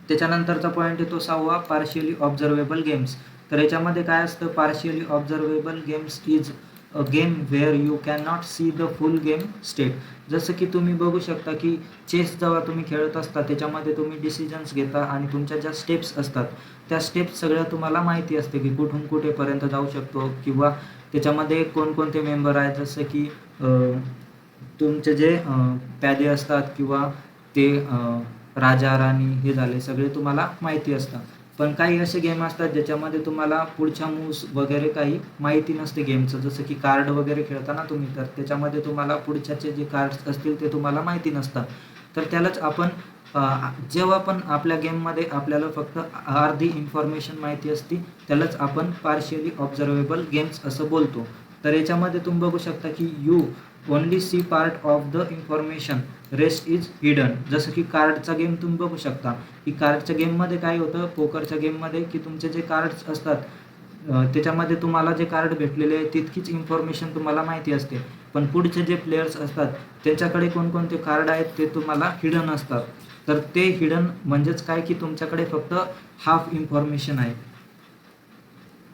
त्याच्यानंतरचा पॉईंट येतो 6वा, पार्शियली ऑब्झर्वेबल गेम्स. तर याच्यामध्ये काय असतं, partially observable games is a game where you can not see the full game state. जसं की तुम्ही बघू शकता की चेस जेव्हा तुम्ही खेळत असता त्याच्यामध्ये तुम्ही डिसिजन्स घेता आणि तुमच्या ज्या स्टेप्स असतात त्या स्टेप्स सगळ्या तुम्हाला माहिती असते की कुठून कुठेपर्यंत जाऊ शकतो, किंवा त्याच्यामध्ये कोणकोणते मेंबर आहेत. जसं की तुमचे जे प्यादे असतात किंवा ते राजा राणी हे झाले सगळे तुम्हाला माहिती असतात. पण काही असे गेम असतात ज्याच्यामध्ये तुम्हाला पुढच्या मूव्स वगैरे काही माहिती नसते गेमचं. जसं की कार्ड वगैरे खेळताना तुम्ही, तर त्याच्यामध्ये तुम्हाला पुढच्याचे जे कार्ड्स असतील ते तुम्हाला माहिती नसतात. तर त्यालाच आपण जेव्हा पण आपल्या गेममध्ये आपल्याला फक्त अर्धी इन्फॉर्मेशन माहिती असते त्यालाच आपण पार्शियली ऑब्झर्वेबल गेम्स असं बोलतो. तर याच्यामध्ये तुम्ही बघू शकता की you only see part of the information, rest is hidden. जसं की कार्डचा गेम तुम्ही बघू शकता की कार्डच्या गेममध्ये काय होतं, पोकरच्या गेममध्ये की तुमचे जे कार्ड्स असतात त्याच्यामध्ये तुम्हाला जे कार्ड भेटलेले आहे तितकीच इन्फॉर्मेशन तुम्हाला माहिती असते. पण पुढचे जे प्लेयर्स असतात त्यांच्याकडे कोणकोणते कार्ड आहेत ते तुम्हाला हिडन असतात. तर ते हिडन म्हणजेच काय की तुमच्याकडे फक्त हाफ इन्फॉर्मेशन आहे.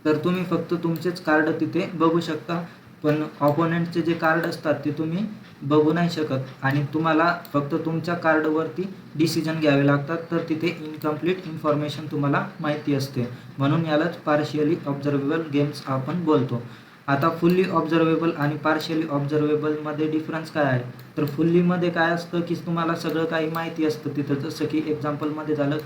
तर तुम्ही फक्त तुमचेच कार्ड तिथे बघू शकता, पण ऑपोनेंटचे जे कार्ड असतात ते तुम्ही बघू नाही शकत आणि तुम्हाला फक्त तुमच्या कार्डवरती डिसिजन घ्यावे लागतात. तर तिथे इनकम्प्लीट इन्फॉर्मेशन तुम्हाला माहिती असते, म्हणून यालाच पार्शियली ऑब्झर्वेबल गेम्स आपण बोलतो. आता फुल्ली ऑब्झर्वेबल आणि पार्शियली ऑब्झर्वेबलमध्ये डिफरन्स काय आहे, तर फुल्लीमध्ये काय असतं की तुम्हाला सगळं काही माहिती असतं तिथं. जसं की एक्झाम्पलमध्ये झालं,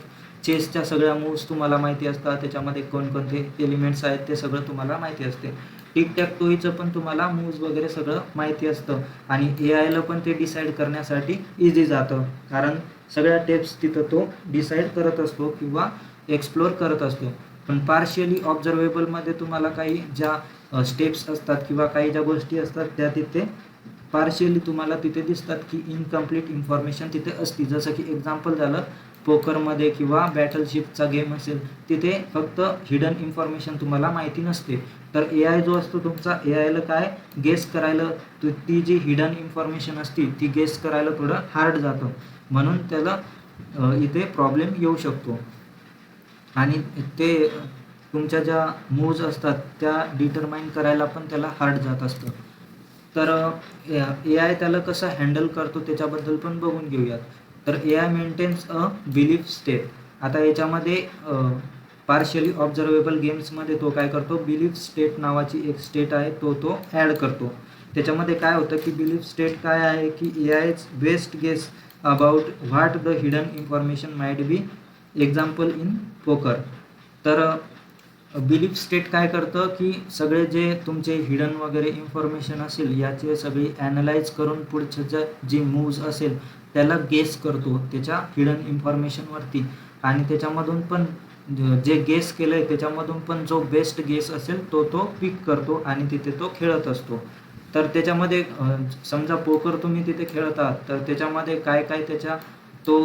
चेसच्या सगळ्या मूव्स तुम्हाला माहिती असतात, त्याच्यामध्ये कोणकोणते एलिमेंट्स आहेत ते सगळं तुम्हाला माहिती असते. टिक टोईचं पण तुम्हाला मूव्स वगैरे सगळं माहिती असतं आणि एआयला पण ते डिसाईड करण्यासाठी इझी जातं, कारण सगळ्या टेप्स तिथं तो डिसाईड करत असतो किंवा एक्सप्लोर करत असतो. पण पार्शियली ऑब्झर्वेबलमध्ये तुम्हाला काही ज्या स्टेप्स असतात किंवा काही ज्या गोष्टी असतात त्या तिथे पार्शियली तुम्हाला तिथे दिसतात की इनकम्प्लीट इन्फॉर्मेशन तिथे असते. जसं की एक्झाम्पल झालं पोकरमध्ये किंवा बॅटलशिपचा गेम असेल, तिथे फक्त हिडन इन्फॉर्मेशन तुम्हाला माहिती नसते. तर एआय जो असतो तुमचा, एआयला काय गेस करायला ती जी हिडन इन्फॉर्मेशन असते ती गेस करायला थोडं हार्ड जातं, म्हणून त्याला इथे प्रॉब्लेम येऊ शकतो आणि ते तुमच्या ज्या मूव्ज असतात त्या डिटरमाइन करायला पण त्याला हार्ड जात असतं. तर एआय त्याला कसं हँडल करतो त्याच्याबद्दल पण बघून घेऊयात. तर AI maintains a belief state. आता याच्यामध्ये पार्शियली ऑब्झर्वेबल गेम्समध्ये तो काय करतो, बिलीफ स्टेट नावाची एक स्टेट आहे तो ॲड करतो. त्याच्यामध्ये काय होतं की बिलीफ स्टेट काय आहे की एआयच best guess about what the hidden information might be, example in poker. तर बिलीफ स्टेट काय करतं की सगळे जे तुमचे हिडन वगैरे इन्फॉर्मेशन असेल याचे सगळी ॲनलाइज करून पुढच्या जी मूव्ज असेल त्याला गेस करतो त्याच्या हिडन इन्फॉर्मेशनवरती, आणि त्याच्यामधून पण जे गेस केलं आहे त्याच्यामधून पण जो बेस्ट गेस असेल तो पिक करतो आणि तिथे तो खेळत असतो. तर त्याच्यामध्ये समजा पोकर तुम्ही तिथे खेळत आहात तर त्याच्यामध्ये काय काय त्याच्या तो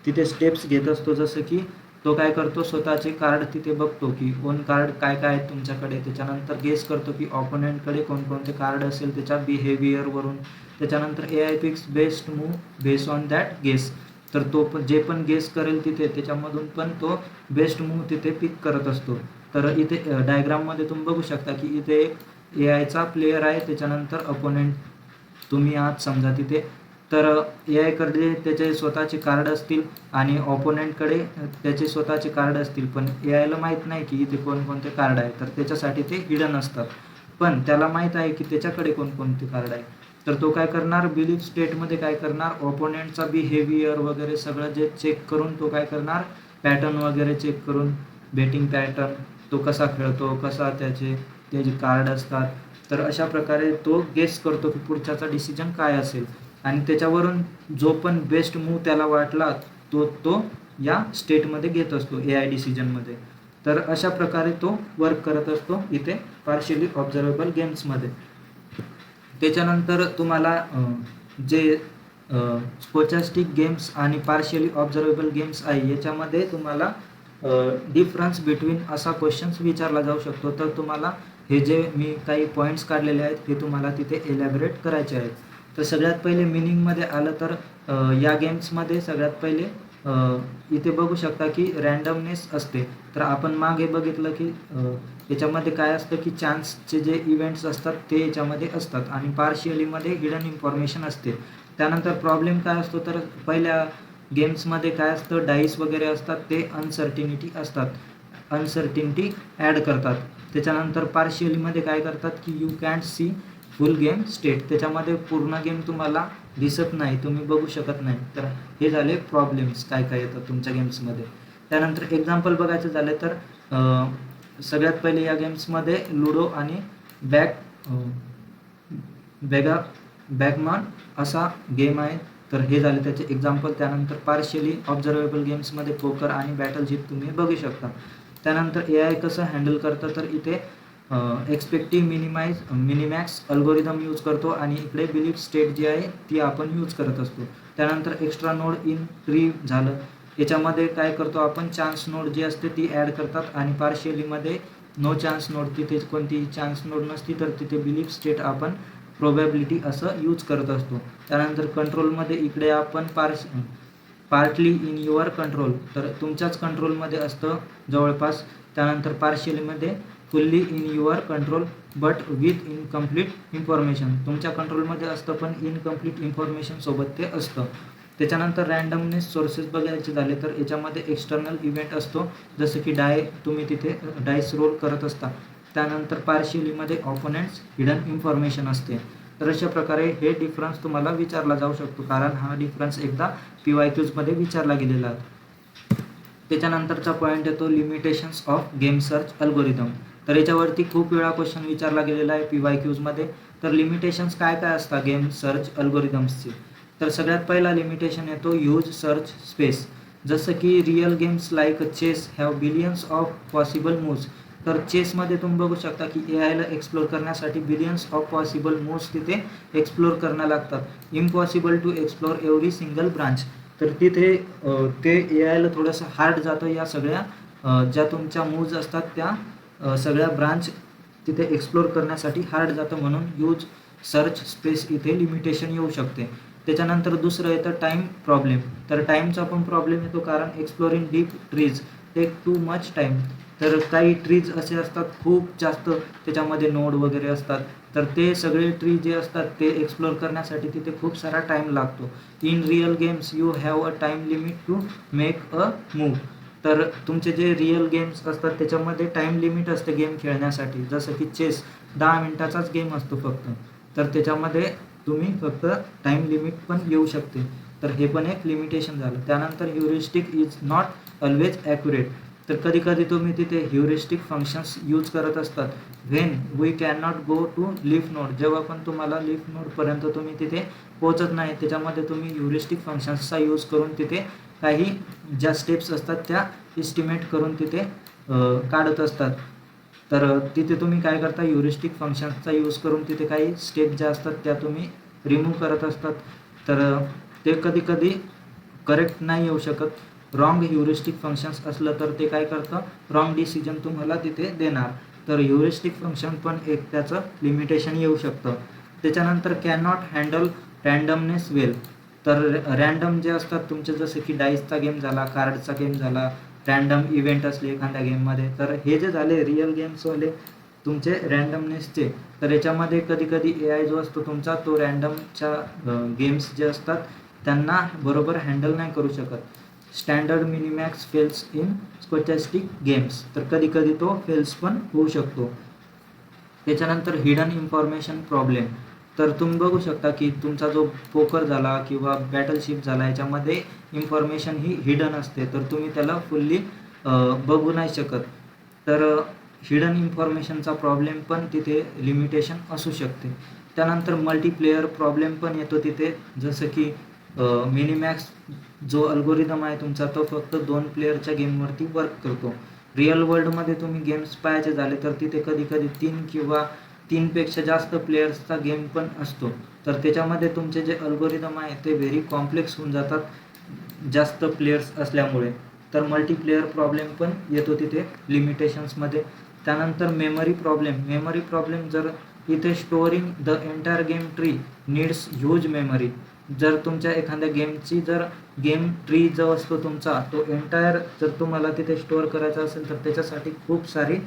तिथे स्टेप्स घेत असतो. जसं की तो काय करतो, स्वतःचे कार्ड तिथे बघतो की कोण कार्ड काय काय आहेत तुमच्याकडे, त्याच्यानंतर गेस करतो की ऑपोनेंटकडे कोणकोणते कार्ड असेल त्याच्या बिहेवियरवरून. त्याच्यानंतर AI picks best move based on that guess. तर तो पण जे पण गेस करेल तिथे त्याच्यामधून पण तो बेस्ट मूव तिथे पिक करत असतो. तर इथे डायग्राममध्ये तुम्ही बघू शकता की इथे एआयचा प्लेयर आहे, त्याच्यानंतर अपोनेंट तुम्ही आहात समजा तिथे. तर एआयकडे त्याचे स्वतःचे कार्ड असतील आणि ऑपोनेंटकडे त्याचे स्वतःचे कार्ड असतील, पण एआयला माहीत नाही की इथे कोणकोणते कार्ड आहे, तर त्याच्यासाठी ते हिडन असतात. पण त्याला माहीत आहे की त्याच्याकडे कोणकोणते कार्ड आहे. तर तो काय करणार, बिलीफ स्टेटमध्ये काय करणार, ऑपोनेंटचा बिहेवियर वगैरे सगळं जे चेक करून तो काय करणार, पॅटर्न वगैरे चेक करून, बेटिंग पॅटर्न तो कसा खेळतो, कसा त्याचे जे कार्ड असतात, तर अशा प्रकारे तो गेस करतो की पुढच्याचा डिसिजन काय असेल आणि त्याच्यावरून जो पण बेस्ट मूव त्याला वाटला तो या स्टेटमध्ये घेत असतो एआय डिसिजनमध्ये. तर अशा प्रकारे तो वर्क करत असतो इथे पार्शियली ऑब्झर्वेबल गेम्समध्ये. त्याच्यानंतर तुम्हाला जे स्टोचॅस्टिक गेम्स आणि पार्शियली ऑब्झर्वेबल गेम्स आहे याच्यामध्ये तुम्हाला डिफरन्स बिटवीन असा क्वेश्चन्स विचारला जाऊ शकतो. तर तुम्हाला हे जे मी काही पॉईंट्स काढलेले आहेत हे तुम्हाला तिथे एलॅबरेट करायचे आहेत. तर सगळ्यात पहिले मिनिंगमध्ये आलं तर या गेम्समध्ये सगळ्यात पहिले इथे बघू शकता की रँडमनेस असते. तर आपण मागे बघितलं की याच्यामध्ये काय असतं की चान्सचे जे इव्हेंट्स असतात ते याच्यामध्ये असतात आणि पार्शियलीमध्ये हिडन इन्फॉर्मेशन असते. त्यानंतर प्रॉब्लेम काय असतो तर पहिल्या गेम्समध्ये काय असतं डाईस वगैरे असतात ते अनसर्टिनिटी असतात, अनसर्टिनिटी ॲड करतात. त्याच्यानंतर पार्शियलीमध्ये काय करतात की you can't see full game state, त्याच्यामध्ये पूर्ण गेम तुम्हाला दिसत नाही, तुम्ही बघू शकत नाही. तर हे झाले प्रॉब्लेम्स काय काय येतात तुमच्या गेम्समध्ये. त्यानंतर एक्झाम्पल बघायचं झालं तर सगळ्यात पहिले या गेम्समध्ये लुडो आणि बॅगमॉन असा गेम आहे. तर हे झाले त्याचे एक्झाम्पल. त्यानंतर पार्शियली ऑब्झर्वेबल गेम्समध्ये पोकर आणि बॅटलशिप तुम्ही बघू शकता. त्यानंतर AI कसं हँडल करतं तर इथे एक्सपेक्टिव्ह मिनिमॅक्स अल्गोरिदम यूज करतो आणि इकडे बिलीफ स्टेट जी आहे ती आपण यूज करत असतो. त्यानंतर एक्स्ट्रा नोड इन ट्री झालं, याच्यामध्ये काय करतो आपण चान्स नोड जी असते ती ॲड करतात आणि पार्शियलीमध्ये नो चान्स नोड, तिथे कोणतीही चान्स नोड नसती तर तिथे बिलीफ स्टेट आपण प्रोबॅबिलिटी असं यूज करत असतो. त्यानंतर कंट्रोलमध्ये इकडे आपण पार्टली इन युअर कंट्रोल, तर तुमच्याच कंट्रोलमध्ये असतं जवळपास. त्यानंतर पार्शियलीमध्ये fully in your control but with incomplete information, तुमच्या कंट्रोलमध्ये असतं पण इनकम्प्लीट इन्फॉर्मेशन सोबत ते असतं. त्याच्यानंतर रँडमनेस सोर्सेस बघायचे झाले तर याच्यामध्ये एक्सटर्नल इव्हेंट असतो, जसं की तुम्ही तिथे डाईस रोल करत असता. त्यानंतर पार्शियलीमध्ये ऑपोनेंट्स हिडन इन्फॉर्मेशन असते. तर अशा प्रकारे हे डिफरन्स तुम्हाला विचारला जाऊ शकतो, कारण हा डिफरन्स एकदा PYQमध्ये विचारला गेलेला आहे. त्याच्यानंतरचा पॉईंट येतो limitations of game search algorithm. तर याच्यावरती खूप वेळा क्वेश्चन विचारला गेलेला आहे PYQमध्ये. तर लिमिटेशन्स काय काय असतात गेम सर्च अल्गोरिदम्सचे. तर सगळ्यात पहिला लिमिटेशन येतो ह्यूज सर्च स्पेस. जसं की real games like chess have billions of possible moves. तर चेसमध्ये तुम्ही बघू शकता की AIला एक्सप्लोर करण्यासाठी बिलियन्स ऑफ पॉसिबल मूव्स तिथे एक्सप्लोर करणं लागतात. Impossible to explore every single branch. तर तिथे ते AIला थोडंसं हार्ड जातं, या सगळ्या ज्या तुमच्या मूव्ज असतात त्या सगळ्या ब्रांच तिथे एक्सप्लोर करण्यासाठी हार्ड जातं, म्हणून ह्यूज सर्च स्पेस इथे लिमिटेशन येऊ शकते. त्याच्यानंतर दुसरं येतं टाईम प्रॉब्लेम. तर टाईमचा पण प्रॉब्लेम येतो, कारण exploring deep trees take too much time. तर काही ट्रीज असे असतात खूप जास्त, त्याच्यामध्ये नोड वगैरे असतात, तर ते सगळे ट्री जे असतात ते एक्सप्लोर करण्यासाठी तिथे खूप सारा टाईम लागतो. In real games you have a time limit to make a move. तर तुमचे जे रिअल गेम्स असतात त्याच्यामध्ये टाईम लिमिट असते गेम खेळण्यासाठी, जसं की चेस 10 मिनिटाचाच गेम असतो फक्त, तर त्याच्यामध्ये तुम्ही फक्त टाईम लिमिट पण येऊ शकते. तर हे पण एक लिमिटेशन झालं. त्यानंतर heuristic is not always accurate. तर कधी कधी तुम्ही तिथे ह्युरिस्टिक फंक्शन्स यूज करत असतात. When we can not go to leaf node, जेव्हा पण तुम्हाला लीफ नोडपर्यंत तुम्ही तिथे पोहोचत नाही, त्याच्यामध्ये तुम्ही ह्युरिस्टिक फंक्शन्सचा यूज करून तिथे काही ज्या स्टेप्स असतात त्या एस्टिमेट करून तिथे काढत असतात. तर तिथे तुम्ही काय करता, ह्युरिस्टिक फंक्शन्सचा यूज करून तिथे काही स्टेप ज्या असतात त्या तुम्ही रिमूव्ह करत असतात. तर ते कधी कधी करेक्ट नाही येऊ शकत. रॉंग ह्युरिस्टिक फंक्शन्स असलं तर ते काय करतं, रॉंग डिसिजन तुम्हाला तिथे देणार. तर ह्युरिस्टिक फंक्शन पण एक त्याचं लिमिटेशन येऊ शकतं. त्याच्यानंतर कॅन नॉट हँडल रँडमनेस वेल. तर रँडम जे असतात तुमचे, जसं की डाईसचा गेम झाला, कार्डचा गेम झाला, रँडम इव्हेंट असले एखाद्या गेममध्ये, तर हे जे झाले रिअल गेम्सवाले तुमचे रँडमनेसचे, तर याच्यामध्ये कधी कधी AI जो असतो तुमचा तो रँडमच्या गेम्स जे असतात त्यांना बरोबर हँडल नाही करू शकत. Standard minimax fails in stochastic games. तर कधी कधी तो फेल्स पण होऊ शकतो. त्याच्यानंतर हिडन इन्फॉर्मेशन प्रॉब्लेम. तर तुम्ही बघू शकता की तुमचा जो पोकर झाला किंवा बॅटलशिप झाला, याच्यामध्ये इन्फॉर्मेशन ही हिडन असते, तर तुम्ही त्याला फुल्ली बघू नाही शकत. तर हिडन इन्फॉर्मेशनचा प्रॉब्लेम पण तिथे लिमिटेशन असू शकते. त्यानंतर मल्टीप्लेयर प्रॉब्लेम पण येतो तिथे, जसं की मिनिमॅक्स जो अल्गोरिदम आहे तुमचा तो फक्त 2 प्लेयरच्या गेमवरती वर्क करतो. रिअल वर्ल्डमध्ये तुम्ही गेम्स पाहायचे झाले तर तिथे कधी कधी 3 किंवा 3पेक्षा जास्त प्लेयर्सचा गेम पण असतो. तर त्याच्यामध्ये तुमचे जे अल्गोरिदम आहे ते व्हेरी कॉम्प्लेक्स होऊन जातात जास्त प्लेयर्स असल्यामुळे. तर मल्टीप्लेयर प्रॉब्लेम पण येतो तिथे लिमिटेशन्समध्ये. त्यानंतर मेमरी प्रॉब्लेम जर इथे storing the entire game tree needs huge memory. जर तुमच्या एखाद्या गेमची जर गेम ट्री जो असतो तुमचा तो एंटायर जर तुम्हाला तिथे स्टोअर करायचा असेल तर त्याच्यासाठी खूप सारी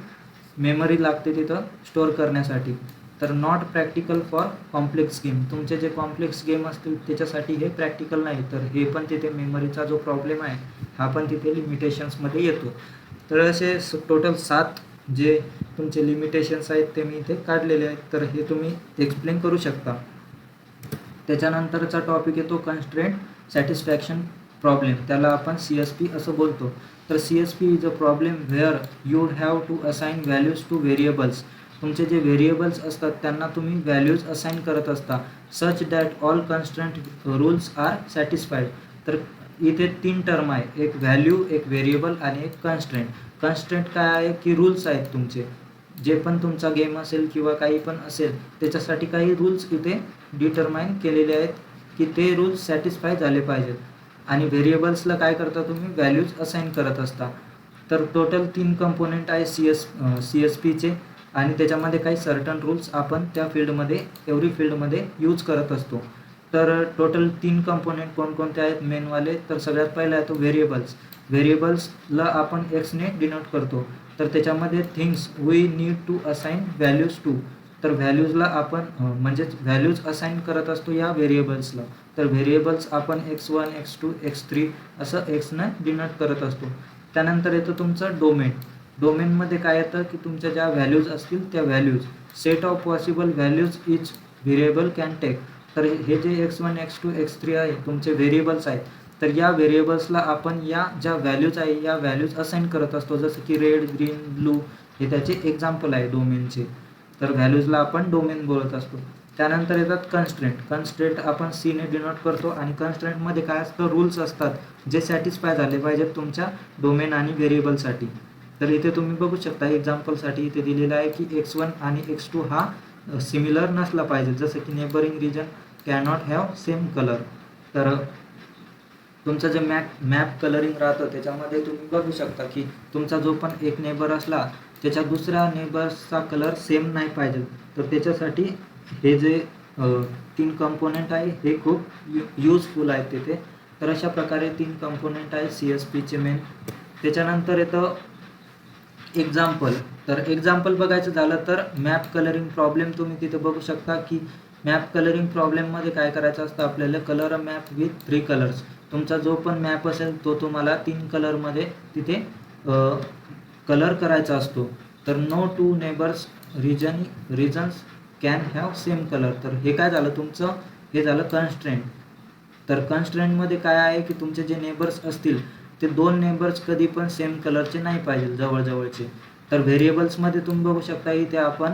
मेमरी लागते तिथं स्टोअर करण्यासाठी. तर not practical for complex game, तुमचे जे कॉम्प्लेक्स गेम असतील त्याच्यासाठी हे प्रॅक्टिकल नाही. तर हे पण तिथे मेमरीचा जो प्रॉब्लेम आहे हा पण तिथे लिमिटेशन्समध्ये येतो. तर असे टोटल 7 जे तुमचे लिमिटेशन्स आहेत ते मी इथे काढलेले आहेत. तर हे तुम्ही एक्सप्लेन करू शकता. त्याच्यानंतरचा टॉपिक येतो कन्स्ट्रेंट सॅटिस्फॅक्शन प्रॉब्लेम, त्याला आपण CSP असं बोलतो. तर CSP is a problem where you have to assign values to variables, तुमचे जे व्हेरिएबल्स असतात त्यांना तुम्ही व्हॅल्यूज असाइन करत असता such that all constraint rules are satisfied. तर इथे 3 टर्म आहे, एक व्हॅल्यू, एक व्हेरिएबल आणि एक कन्स्ट्रेंट. कन्स्ट्रेंट काय आहे की रूल्स आहेत तुमचे, जे पण तुमचा गेम असेल किंवा काही पण असेल त्याच्यासाठी काही रूल्स इथे डिटरमाइन केलेले आहेत की ते रूल्स सॅटिस्फाय झाले पाहिजेत. आणि व्हेरिएबल्सला काय करता तुम्ही व्हॅल्यूज असाइन करत असता. तर टोटल 3 कंपोनेंट आहे CSPचे आणि त्याच्यामध्ये काही सर्टन रूल्स आपण त्या फील्डमध्ये एव्हरी फील्डमध्ये यूज करत असतो. तर टोटल 3 कंपोनेंट कोणकोणते आहेत मेनवाले, तर सगळ्यात पहिला आहे तो व्हेरिएबल्स. व्हेरिएबल्सला आपण एक्सने डिनोट करतो. तर त्याच्यामध्ये things we need to assign values to, तर व्हॅल्यूजला आपण म्हणजेच व्हॅल्यूज असाइन करत असतो या व्हेरिएबल्सला. तर व्हेरिएबल्स आपण x1, x2, x3 असं एक्सनं डिनोट करत असतो. त्यानंतर येतं तुमचं डोमेन. डोमेनमध्ये काय येतं की तुमच्या ज्या व्हॅल्यूज असतील त्या values, set of possible values each variable can take. तर हे जे x1, x2, x3 आहे तुमचे व्हेरिएबल्स आहेत, तर या व्हेरिएबल्सला आपण या ज्या व्हॅल्यूज आहे या व्हॅल्यूज असाइन करत असतो. जसं की रेड, ग्रीन, ब्लू हे त्याचे एक्झाम्पल आहे डोमेनचे. तर व्हॅल्यूजला आपण डोमेन बोलत असतो. त्यानंतर येतात कन्स्ट्रेंट. कन्स्ट्रेंट आपण सीने डिनोट करतो आणि कन्स्ट्रेंटमध्ये काय असतं रूल्स असतात जे सॅटिस्फाय झाले पाहिजेत तुमच्या डोमेन आणि व्हेरिएबलसाठी. तर इथे तुम्ही बघू शकता एक्झाम्पलसाठी इथे दिलेलं आहे की x1 आणि x2 हा सिमिलर नसला पाहिजे, जसं की neighbouring region cannot have same colour. तर तुमचं जे मॅप कलरिंग राहतं त्याच्यामध्ये तुम्ही बघू शकता की तुमचा जो पण एक नेबर असला त्याच्या दुसऱ्या नेबर्सचा कलर सेम नाही पाहिजे. तर त्याच्यासाठी हे जे 3 कंपोनेंट आहे हे खूप यूजफुल आहेत तिथे. तर अशा प्रकारे 3 कंपोनेंट आहे CSPचे मेन. त्याच्यानंतर येतं एक्झाम्पल. तर एक्झाम्पल बघायचं झालं तर मॅप कलरिंग प्रॉब्लेम तुम्ही तिथे बघू शकता की मॅप कलरिंग प्रॉब्लेममध्ये काय करायचं असतं आपल्याला, colour a map with 3 colours. तुमचा जो पण मॅप असेल तो तुम्हाला 3 कलरमध्ये तिथे कलर करायचा असतो. तर no two neighbours regions can have same colour. तर हे काय झालं तुमचं, हे झालं कन्स्ट्रेंट. तर कन्स्ट्रेंटमध्ये काय आहे की तुमचे जे नेबर्स असतील ते 2 नेबर्स कधी पण सेम कलरचे नाही पाहिजे, जवळजवळचे. तर व्हेरिएबल्समध्ये तुम्ही बघू शकता इथे आपण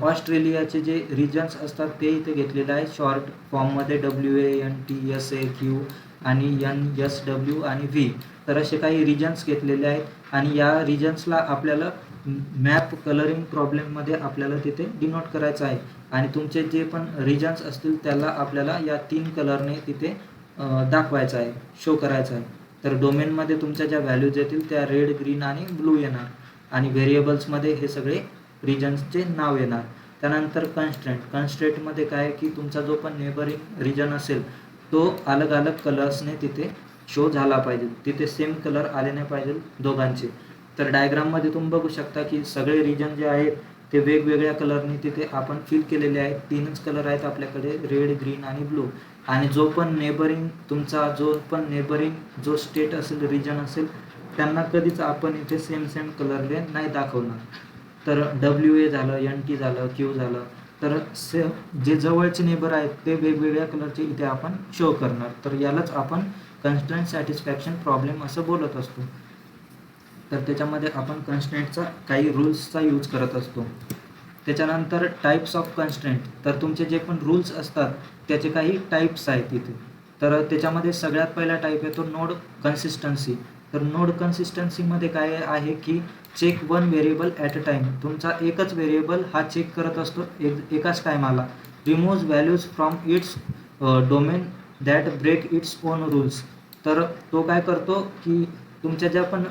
ऑस्ट्रेलियाचे जे रिजन्स असतात ते इथे घेतलेले आहे शॉर्ट फॉर्ममध्ये WANTSAQ आणि NSW आणि V. तर असे काही रिजन्स घेतलेले आहेत आणि या रिजन्सला आपल्याला मॅप कलरिंग प्रॉब्लेममध्ये आपल्याला तिथे डिनोट करायचं आहे. आणि तुमचे जे पण रिजन्स असतील त्याला आपल्याला या 3 कलरने तिथे दाखवायचं आहे, शो करायचं आहे. तर डोमेनमध्ये तुमच्या ज्या व्हॅल्यूज येतील त्या रेड, ग्रीन आणि ब्लू येणार आणि व्हेरिएबल्समध्ये हे सगळे रिजन्सचे नाव येणार. त्यानंतर कन्स्ट्रेंटमध्ये काय आहे की तुमचा जो पण नेबरिंग रिजन असेल तो अलग अलग कलर्सने तिथे शो झाला पाहिजे, तिथे सेम कलर आले नाही पाहिजे दोघांचे. तर डायग्राममध्ये तुम्ही बघू शकता की सगळे रिजन जे आहेत ते वेगवेगळ्या कलरने तिथे आपण फिल केलेले आहेत. 3च कलर आहेत आपल्याकडे, रेड, ग्रीन आणि ब्लू. आणि जो पण नेबरिंग तुमचा जो स्टेट असेल, रिजन असेल, त्यांना कधीच आपण इथे सेम कलरने नाही दाखवणार. तर WA झालं, NT झालं, Q झालं, तर जे जवळचे नेबर आहेत ते वेगवेगळ्या कलरचे इथे आपण शो करणार. तर यालाच आपण कन्स्ट्रेंट सॅटिस्फॅक्शन प्रॉब्लेम असं बोलत असतो. तर त्याच्यामध्ये आपण कन्स्ट्रेंटचा काही रूल्सचा यूज करत असतो. त्याच्यानंतर टाईप्स ऑफ कन्स्ट्रेंट. तर तुमचे जे पण रूल्स असतात त्याचे काही टाईप्स आहेत इथे. तर त्याच्यामध्ये सगळ्यात पहिला टाईप येतो नोड कन्सिस्टन्सी. तर नोड कन्सिस्टन्सीमध्ये काय आहे की check 1 variable at a time. तुमचा एकच व्हेरिएबल हा चेक करत असतो एकाच टायमाला. Remove values from its domain that break its own rules. तर तो काय करतो की तुमच्या ज्या पण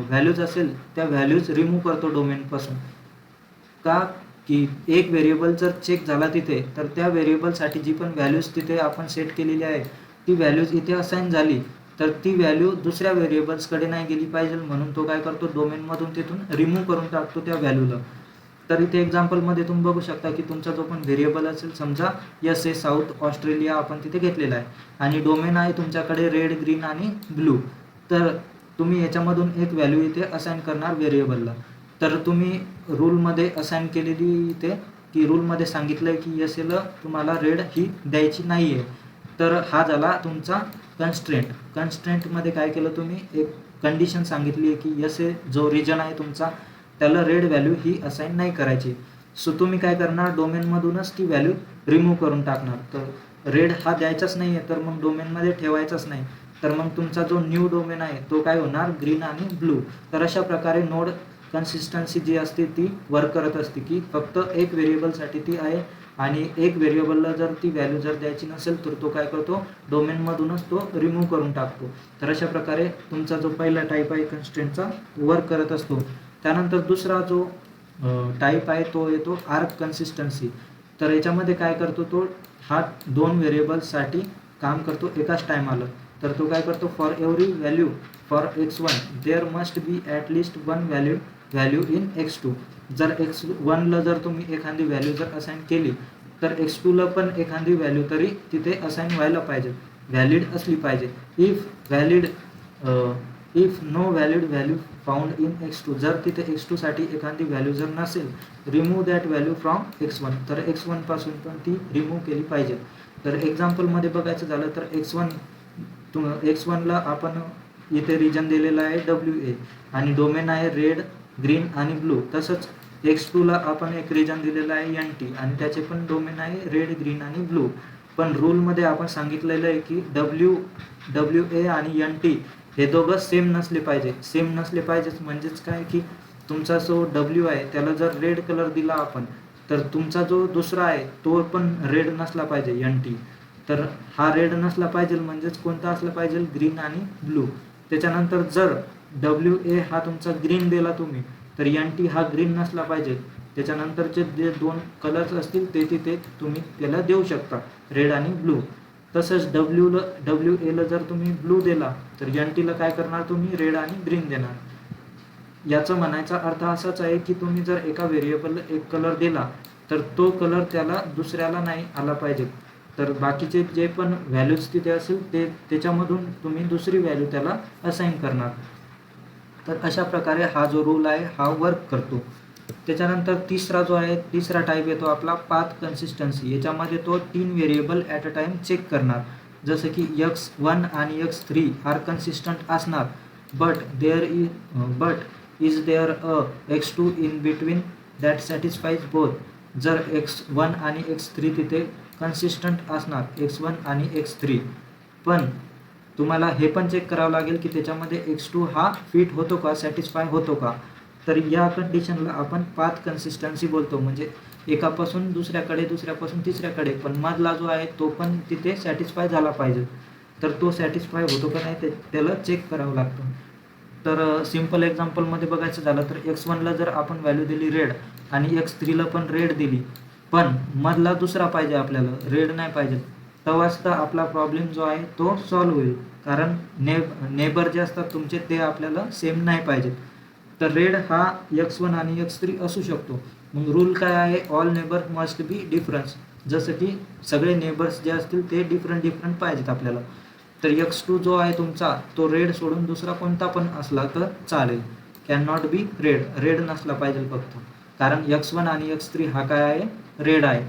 व्हॅल्यूज असेल त्या व्हॅल्यूज रिमूव्ह करतो डोमेनपासून. का की एक व्हेरिएबल जर चेक झाला तिथे तर त्या व्हेरिएबलसाठी जी पण व्हॅल्यूज तिथे आपण सेट केलेली आहे ती व्हॅल्यूज इथे असाइन झाली तर ती व्हॅल्यू दुसऱ्या व्हेरिएबल्सकडे नाही गेली पाहिजे, म्हणून तो काय करतो, डोमेनमधून तिथून रिमूव्ह करून टाकतो त्या व्हॅल्यूला. तर इथे एक्झाम्पलमध्ये तुम्ही बघू शकता की तुमचा जो पण व्हेरिएबल असेल, समजा USA साऊथ ऑस्ट्रेलिया आपण तिथे घेतलेला आहे आणि डोमेन आहे तुमच्याकडे रेड, ग्रीन आणि ब्लू. तर तुम्ही याच्यामधून एक व्हॅल्यू इथे असाइन करणार व्हेरिएबलला. तर तुम्ही रूलमध्ये असाइन केलेली इथे की रूलमध्ये सांगितलं आहे की SAला तुम्हाला रेड ही द्यायची नाही आहे. तर हा झाला तुमचा कन्स्ट्रेंट. कन्स्ट्रेंटमध्ये काय केलं, तुम्ही एक कंडिशन सांगितली आहे की SA जो रिजन आहे तुमचा त्याला रेड व्हॅल्यू ही असाइन नाही करायची. सो तुम्ही काय करणार, डोमेनमधूनच ती व्हॅल्यू रिमूव्ह करून टाकणार. तर रेड हा द्यायचाच नाही आहे, तर मग डोमेनमध्ये ठेवायचाच नाही. तर मग तुमचा जो न्यू डोमेन आहे तो काय होणार, ग्रीन आणि ब्लू. तर अशा प्रकारे नोड कन्सिस्टन्सी जी असते ती वर्क करत असते की फक्त एक व्हेरिएबलसाठी ती आहे आणि एक व्हेरिएबलला जर ती व्हॅल्यू जर द्यायची नसेल तर तो काय करतो, डोमेनमधूनच तो रिमूव्ह करून टाकतो. तर अशा प्रकारे तुमचा जो पहिला टाईप आहे कन्स्ट्रेंटचा वर्क करत असतो. त्यानंतर दुसरा जो टाईप आहे तो येतो आर्क कन्सिस्टन्सी. तर याच्यामध्ये काय करतो, तो हा दोन व्हेरिएबल्ससाठी काम करतो एकाच टायमाला. तर तो काय करतो, for every value for x1 there must be at least one value in x2. जर x1ला जर तुम्ही एखादी व्हॅल्यू जर असाइन केली तर x2ला पण एखादी व्हॅल्यू तरी तिथे असाइन व्हायला पाहिजे, व्हॅलिड असली पाहिजे. If no valid value found in x2, जर तिथे x2 साठी एखादी व्हॅल्यू जर नसेल, remove that value from x1, तर x1 पासून पण ती रिमूव्ह केली पाहिजे. तर एक्झाम्पलमध्ये बघायचं झालं तर x1ला आपण इथे रिजन दिलेला आहे WA आणि डोमेन आहे रेड, ग्रीन आणि ब्लू. तसंच x2ला आपण एक रिजन दिलेला आहे NT आणि त्याचे पण डोमेन आहे रेड, ग्रीन आणि ब्लू. पण रूलमध्ये आपण सांगितलेलं आहे की WA आणि NT हे दोघं सेम नसले पाहिजे. सेम नसले पाहिजेच म्हणजेच काय की तुमचा जो W आहे त्याला जर रेड कलर दिला आपण, तर तुमचा जो दुसरा आहे तो पण रेड नसला पाहिजे NT. तर हा रेड नसला पाहिजे म्हणजेच कोणता असला पाहिजे, ग्रीन आणि ब्लू. त्याच्यानंतर जर WA हा तुमचा ग्रीन दिला तुम्ही, तर NT हा ग्रीन नसला पाहिजे. त्याच्यानंतरचे जे दोन कलर्स असतील ते तिथे तुम्ही त्याला देऊ शकता, रेड आणि ब्लू. तसंच WAला जर तुम्ही ब्लू दिला तर NTला काय करणार, तुम्ही रेड आणि ग्रीन देणार. याचा म्हणायचा अर्थ असाच आहे की तुम्ही जर एका व्हेरिएबलला एक कलर दिला तर तो कलर त्याला दुसऱ्याला नाही आला पाहिजे. तर बाकीचे जे पण व्हॅल्यूज तिथे असेल ते त्याच्यामधून तुम्ही दुसरी व्हॅल्यू त्याला असाइन करणार. तर अशा प्रकारे हा जो रूल आहे हा वर्क करतो. त्याच्यानंतर तिसरा टाईप येतो आपला पाथ कन्सिस्टन्सी. याच्यामध्ये तो 3 variable at a time check करणार. जसं की x1 आणि x3 आर कन्सिस्टंट असणार, but is there a x2 in between that satisfies both. जर x1 आणि x3 तिथे कन्सिस्टंट असणार, x1 आणि x3, पण तुम्हाला हे पण चेक करावं लागेल की त्याच्यामध्ये x2 हा फिट होतो का, सॅटिस्फाय होतो का. तर या कंडिशनला आपण पाथ कन्सिस्टन्सी बोलतो. म्हणजे एकापासून दुसऱ्याकडे, दुसऱ्यापासून तिसऱ्याकडे, पण मधला जो आहे तो पण तिथे सॅटिस्फाय झाला पाहिजे. तर तो सॅटिस्फाय होतो का नाही त्याला चेक करावं लागतं. तर सिम्पल एक्झाम्पलमध्ये बघायचं झालं तर x1ला जर आपण व्हॅल्यू दिली रेड आणि x3ला पण रेड दिली, पण मधला दुसरा पाहिजे आपल्याला, रेड नाही पाहिजे, तेव्हाच तर आपला प्रॉब्लेम जो आहे तो सॉल्व्ह होईल. कारण नेबर जे असतात तुमचे ते आपल्याला सेम नाही पाहिजेत. तर रेड हा x1 आणि x3 असू शकतो. मग रूल काय आहे, all neighbour must be difference. जसं की सगळे नेबर्स जे असतील ते डिफरंट पाहिजेत आपल्याला. तर x2 जो आहे तुमचा तो रेड सोडून दुसरा कोणता पण असला तर चालेल, कॅन नॉट बी रेड नसला पाहिजे फक्त. कारण x1 आणि x3 हा काय आहे, रेड आहे.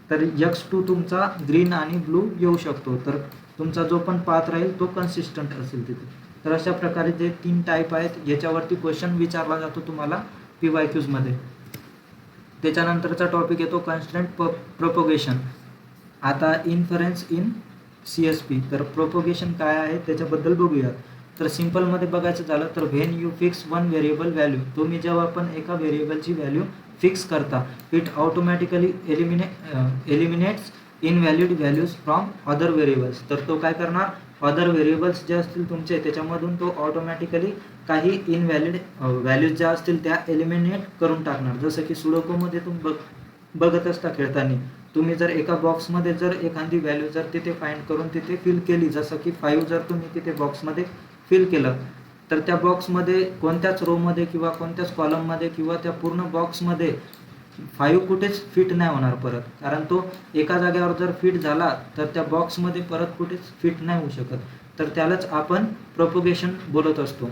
तर x2 तुमचा ग्रीन आणि ब्लू येऊ शकतो. तर तुमचा जो पण पाथ राहील तो कन्सिस्टंट असेल तिथे. तर अशा प्रकारे जे 3 टाईप आहेत याच्यावरती क्वेश्चन विचारला जातो तुम्हाला PYQमध्ये. त्याच्यानंतरचा टॉपिक येतो कन्स्ट्रेंट प्रोपोगेशन. आता इन्फरन्स इन CSP. तर प्रोपोगेशन काय आहे त्याच्याबद्दल बघूयात. तर सिम्पलमध्ये बघायचं झालं तर when you fix one variable value, तुम्ही जेव्हा पण एका व्हेरिएबलची व्हॅल्यू फिक्स करता, it automatically eliminates invalid values from other variables. तर तो काय करणार, अदर व्हेरिएबल्स जे असतील तुमचे त्याच्यामधून तो ऑटोमॅटिकली काही इनव्हॅलिड व्हॅल्यूज ज्या असतील त्या एलिमिनेट करून टाकणार. जसं की सुडोकोमध्ये तुम्ही बघत असता खेळताना, तुम्ही जर एका बॉक्समध्ये जर एखादी व्हॅल्यू जर तिथे फाइंड करून तिथे फिल केली, जसं की 5 जर तुम्ही तिथे बॉक्समध्ये फिल केलं, तर त्या बॉक्समध्ये कोणत्याच रोमध्ये किंवा कोणत्याच कॉलममध्ये किंवा त्या पूर्ण बॉक्समध्ये 5 कुठेच फिट नाही होणार परत, कारण तो एका जागेवर जर फिट झाला तर त्या बॉक्समध्ये परत कुठेच फिट नाही होऊ शकत. तर त्यालाच आपण प्रोपोगेशन बोलत असतो.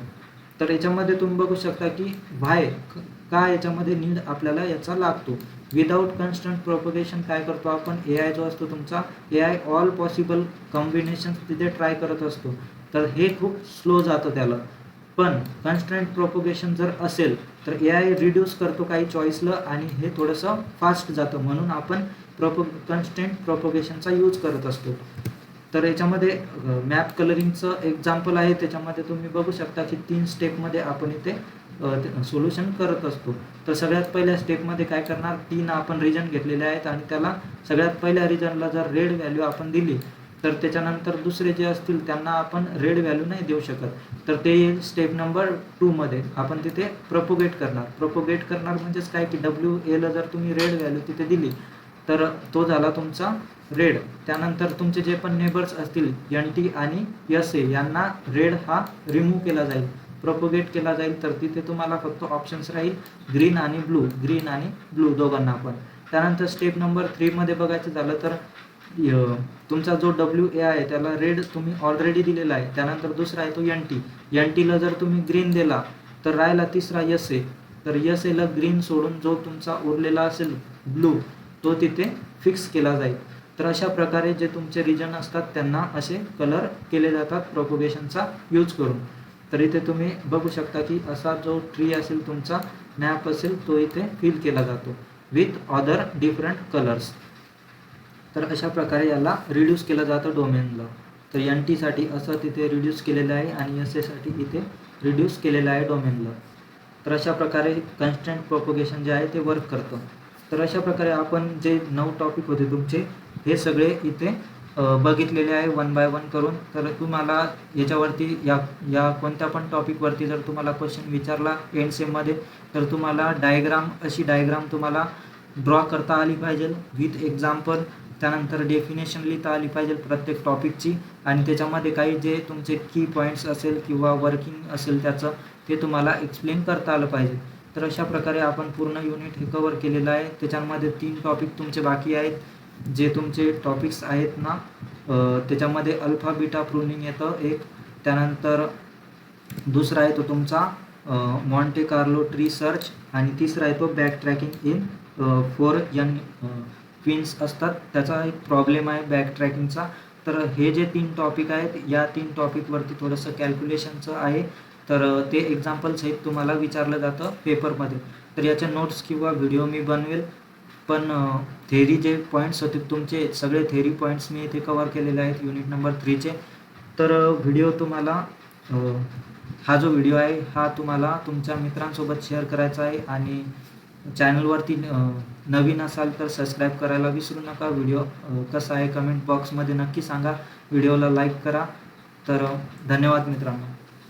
तर याच्यामध्ये तुम्ही बघू शकता की व्हाय का याच्यामध्ये नीड आपल्याला याचा लागतो. विदाऊट कन्स्टंट प्रोपोगेशन काय करतो आपण, AI जो असतो तुमचा, AI ऑल पॉसिबल कॉम्बिनेशन्स तिथे ट्राय करत असतो, तर हे खूप स्लो जातं त्याला. पण कन्स्टंट प्रोपोगेशन जर असेल तर AI रिड्यूस करतो काही चॉईसला आणि हे थोडंसं फास्ट जातं, म्हणून आपण कन्स्टंट प्रोपोगेशनचा यूज करत असतो. तर याच्यामध्ये मॅप कलरिंगचं एक्झाम्पल आहे, त्याच्यामध्ये तुम्ही बघू शकता की 3 स्टेपमध्ये आपण इथे सोल्युशन करत असतो. तर सगळ्यात पहिल्या स्टेपमध्ये काय करणार, 3 आपण रिजन घेतलेले आहेत आणि त्याला सगळ्यात पहिल्या रिजनला जर रेड व्हॅल्यू आपण दिली, तर त्याच्यानंतर दुसरे जे असतील त्यांना आपण रेड व्हॅल्यू नाही देऊ शकत. तर ते स्टेप नंबर 2 मध्ये आपण तिथे प्रोपोगेट करणार म्हणजेच काय की WA जर तुम्ही रेड व्हॅल्यू तिथे दिली तर तो झाला तुमचा रेड. त्यानंतर तुमचे जे पण नेबर्स असतील NT आणि SA यांना रेड हा रिमूव्ह केला जाईल, प्रोपोगेट केला जाईल. तर तिथे तुम्हाला फक्त ऑप्शन्स राहील ग्रीन आणि ब्लू दोघांना पण. त्यानंतर स्टेप नंबर 3 मध्ये बघायचं झालं तर तुमचा जो WA आहे त्याला रेड तुम्ही ऑलरेडी दिलेला आहे. त्यानंतर दुसरा आहे तो NT ला जर तुम्ही ग्रीन दिला तर राहिला तिसरा SA. तर SA ला ग्रीन सोडून जो तुमचा उरलेला असेल ब्लू तो तिथे फिक्स केला जाईल. तर अशा प्रकारे जे तुमचे रिजन असतात त्यांना असे कलर केले जातात प्रोपोगेशनचा यूज करून. तर इथे तुम्ही बघू शकता की असा जो ट्री असेल तुमचा, मॅप असेल, तो इथे फिल केला जातो विथ अदर डिफरंट कलर्स. तर अशा प्रकारे याला रिड्यूस केलं जातं डोमेनला. तर NT साठी असं तिथे रिड्यूस केलेलं आहे आणि SA साठी इथे रिड्यूस केलेलं आहे डोमेनला. तर अशा प्रकारे कन्स्टंट प्रोपोगेशन जे आहे ते वर्क करतं. तर अशा प्रकारे आपण जे 9 टॉपिक होते तुमचे हे सगळे इथे बघितलेले आहे 1 बाय 1 करून. तर तुम्हाला याच्यावरती या कोणत्या पण टॉपिकवरती जर तुम्हाला क्वेश्चन विचारला एंड सेममध्ये, तर तुम्हाला अशी डायग्राम तुम्हाला ड्रॉ करता आली पाहिजे विथ एक्झाम्पल. त्यानंतर डेफिनेशन लिहिता आली पाहिजे प्रत्येक टॉपिकची आणि त्याच्यामध्ये काही जे तुमचे की पॉईंट्स असेल किंवा वर्किंग असेल त्याचं ते तुम्हाला एक्सप्लेन करता आलं पाहिजे. तर अशा प्रकारे आपण पूर्ण युनिट हे कवर केलेलं आहे. त्याच्यामध्ये 3 टॉपिक तुमचे बाकी आहेत. जे तुमचे टॉपिक्स आहेत ना, त्याच्यामध्ये अल्फा बीटा प्रूनिंग येतं एक, त्यानंतर दुसरा आहे तो तुमचा मॉन्टे कार्लो ट्री सर्च आणि तिसरा आहे तो backtracking in 4 young twins असतात, त्याचा एक प्रॉब्लेम आहे बॅक ट्रॅकिंगचा. तर हे जे 3 टॉपिक आहेत या 3 टॉपिकवरती थोडंसं कॅल्क्युलेशनचं आहे. तर ते एक्झाम्पल सहित तुम्हाला विचारलं जातं पेपरमध्ये. तर याचे नोट्स किंवा व्हिडिओ मी बनवेल. पण थेरी जे पॉईंट्स होते तुमचे सगळे थेरी पॉईंट्स मी इथे कवर केलेले आहेत युनिट नंबर 3चे. तर व्हिडिओ तुम्हाला हा जो व्हिडिओ आहे हा तुम्हाला तुमच्या मित्रांसोबत शेअर करायचा आहे आणि चॅनलवरती नवीन असाल तर सबस्क्राईब करायला विसरू नका. व्हिडिओ कसा आहे कमेंट बॉक्समध्ये नक्की सांगा. व्हिडिओला लाईक करा. तर धन्यवाद मित्रांनो.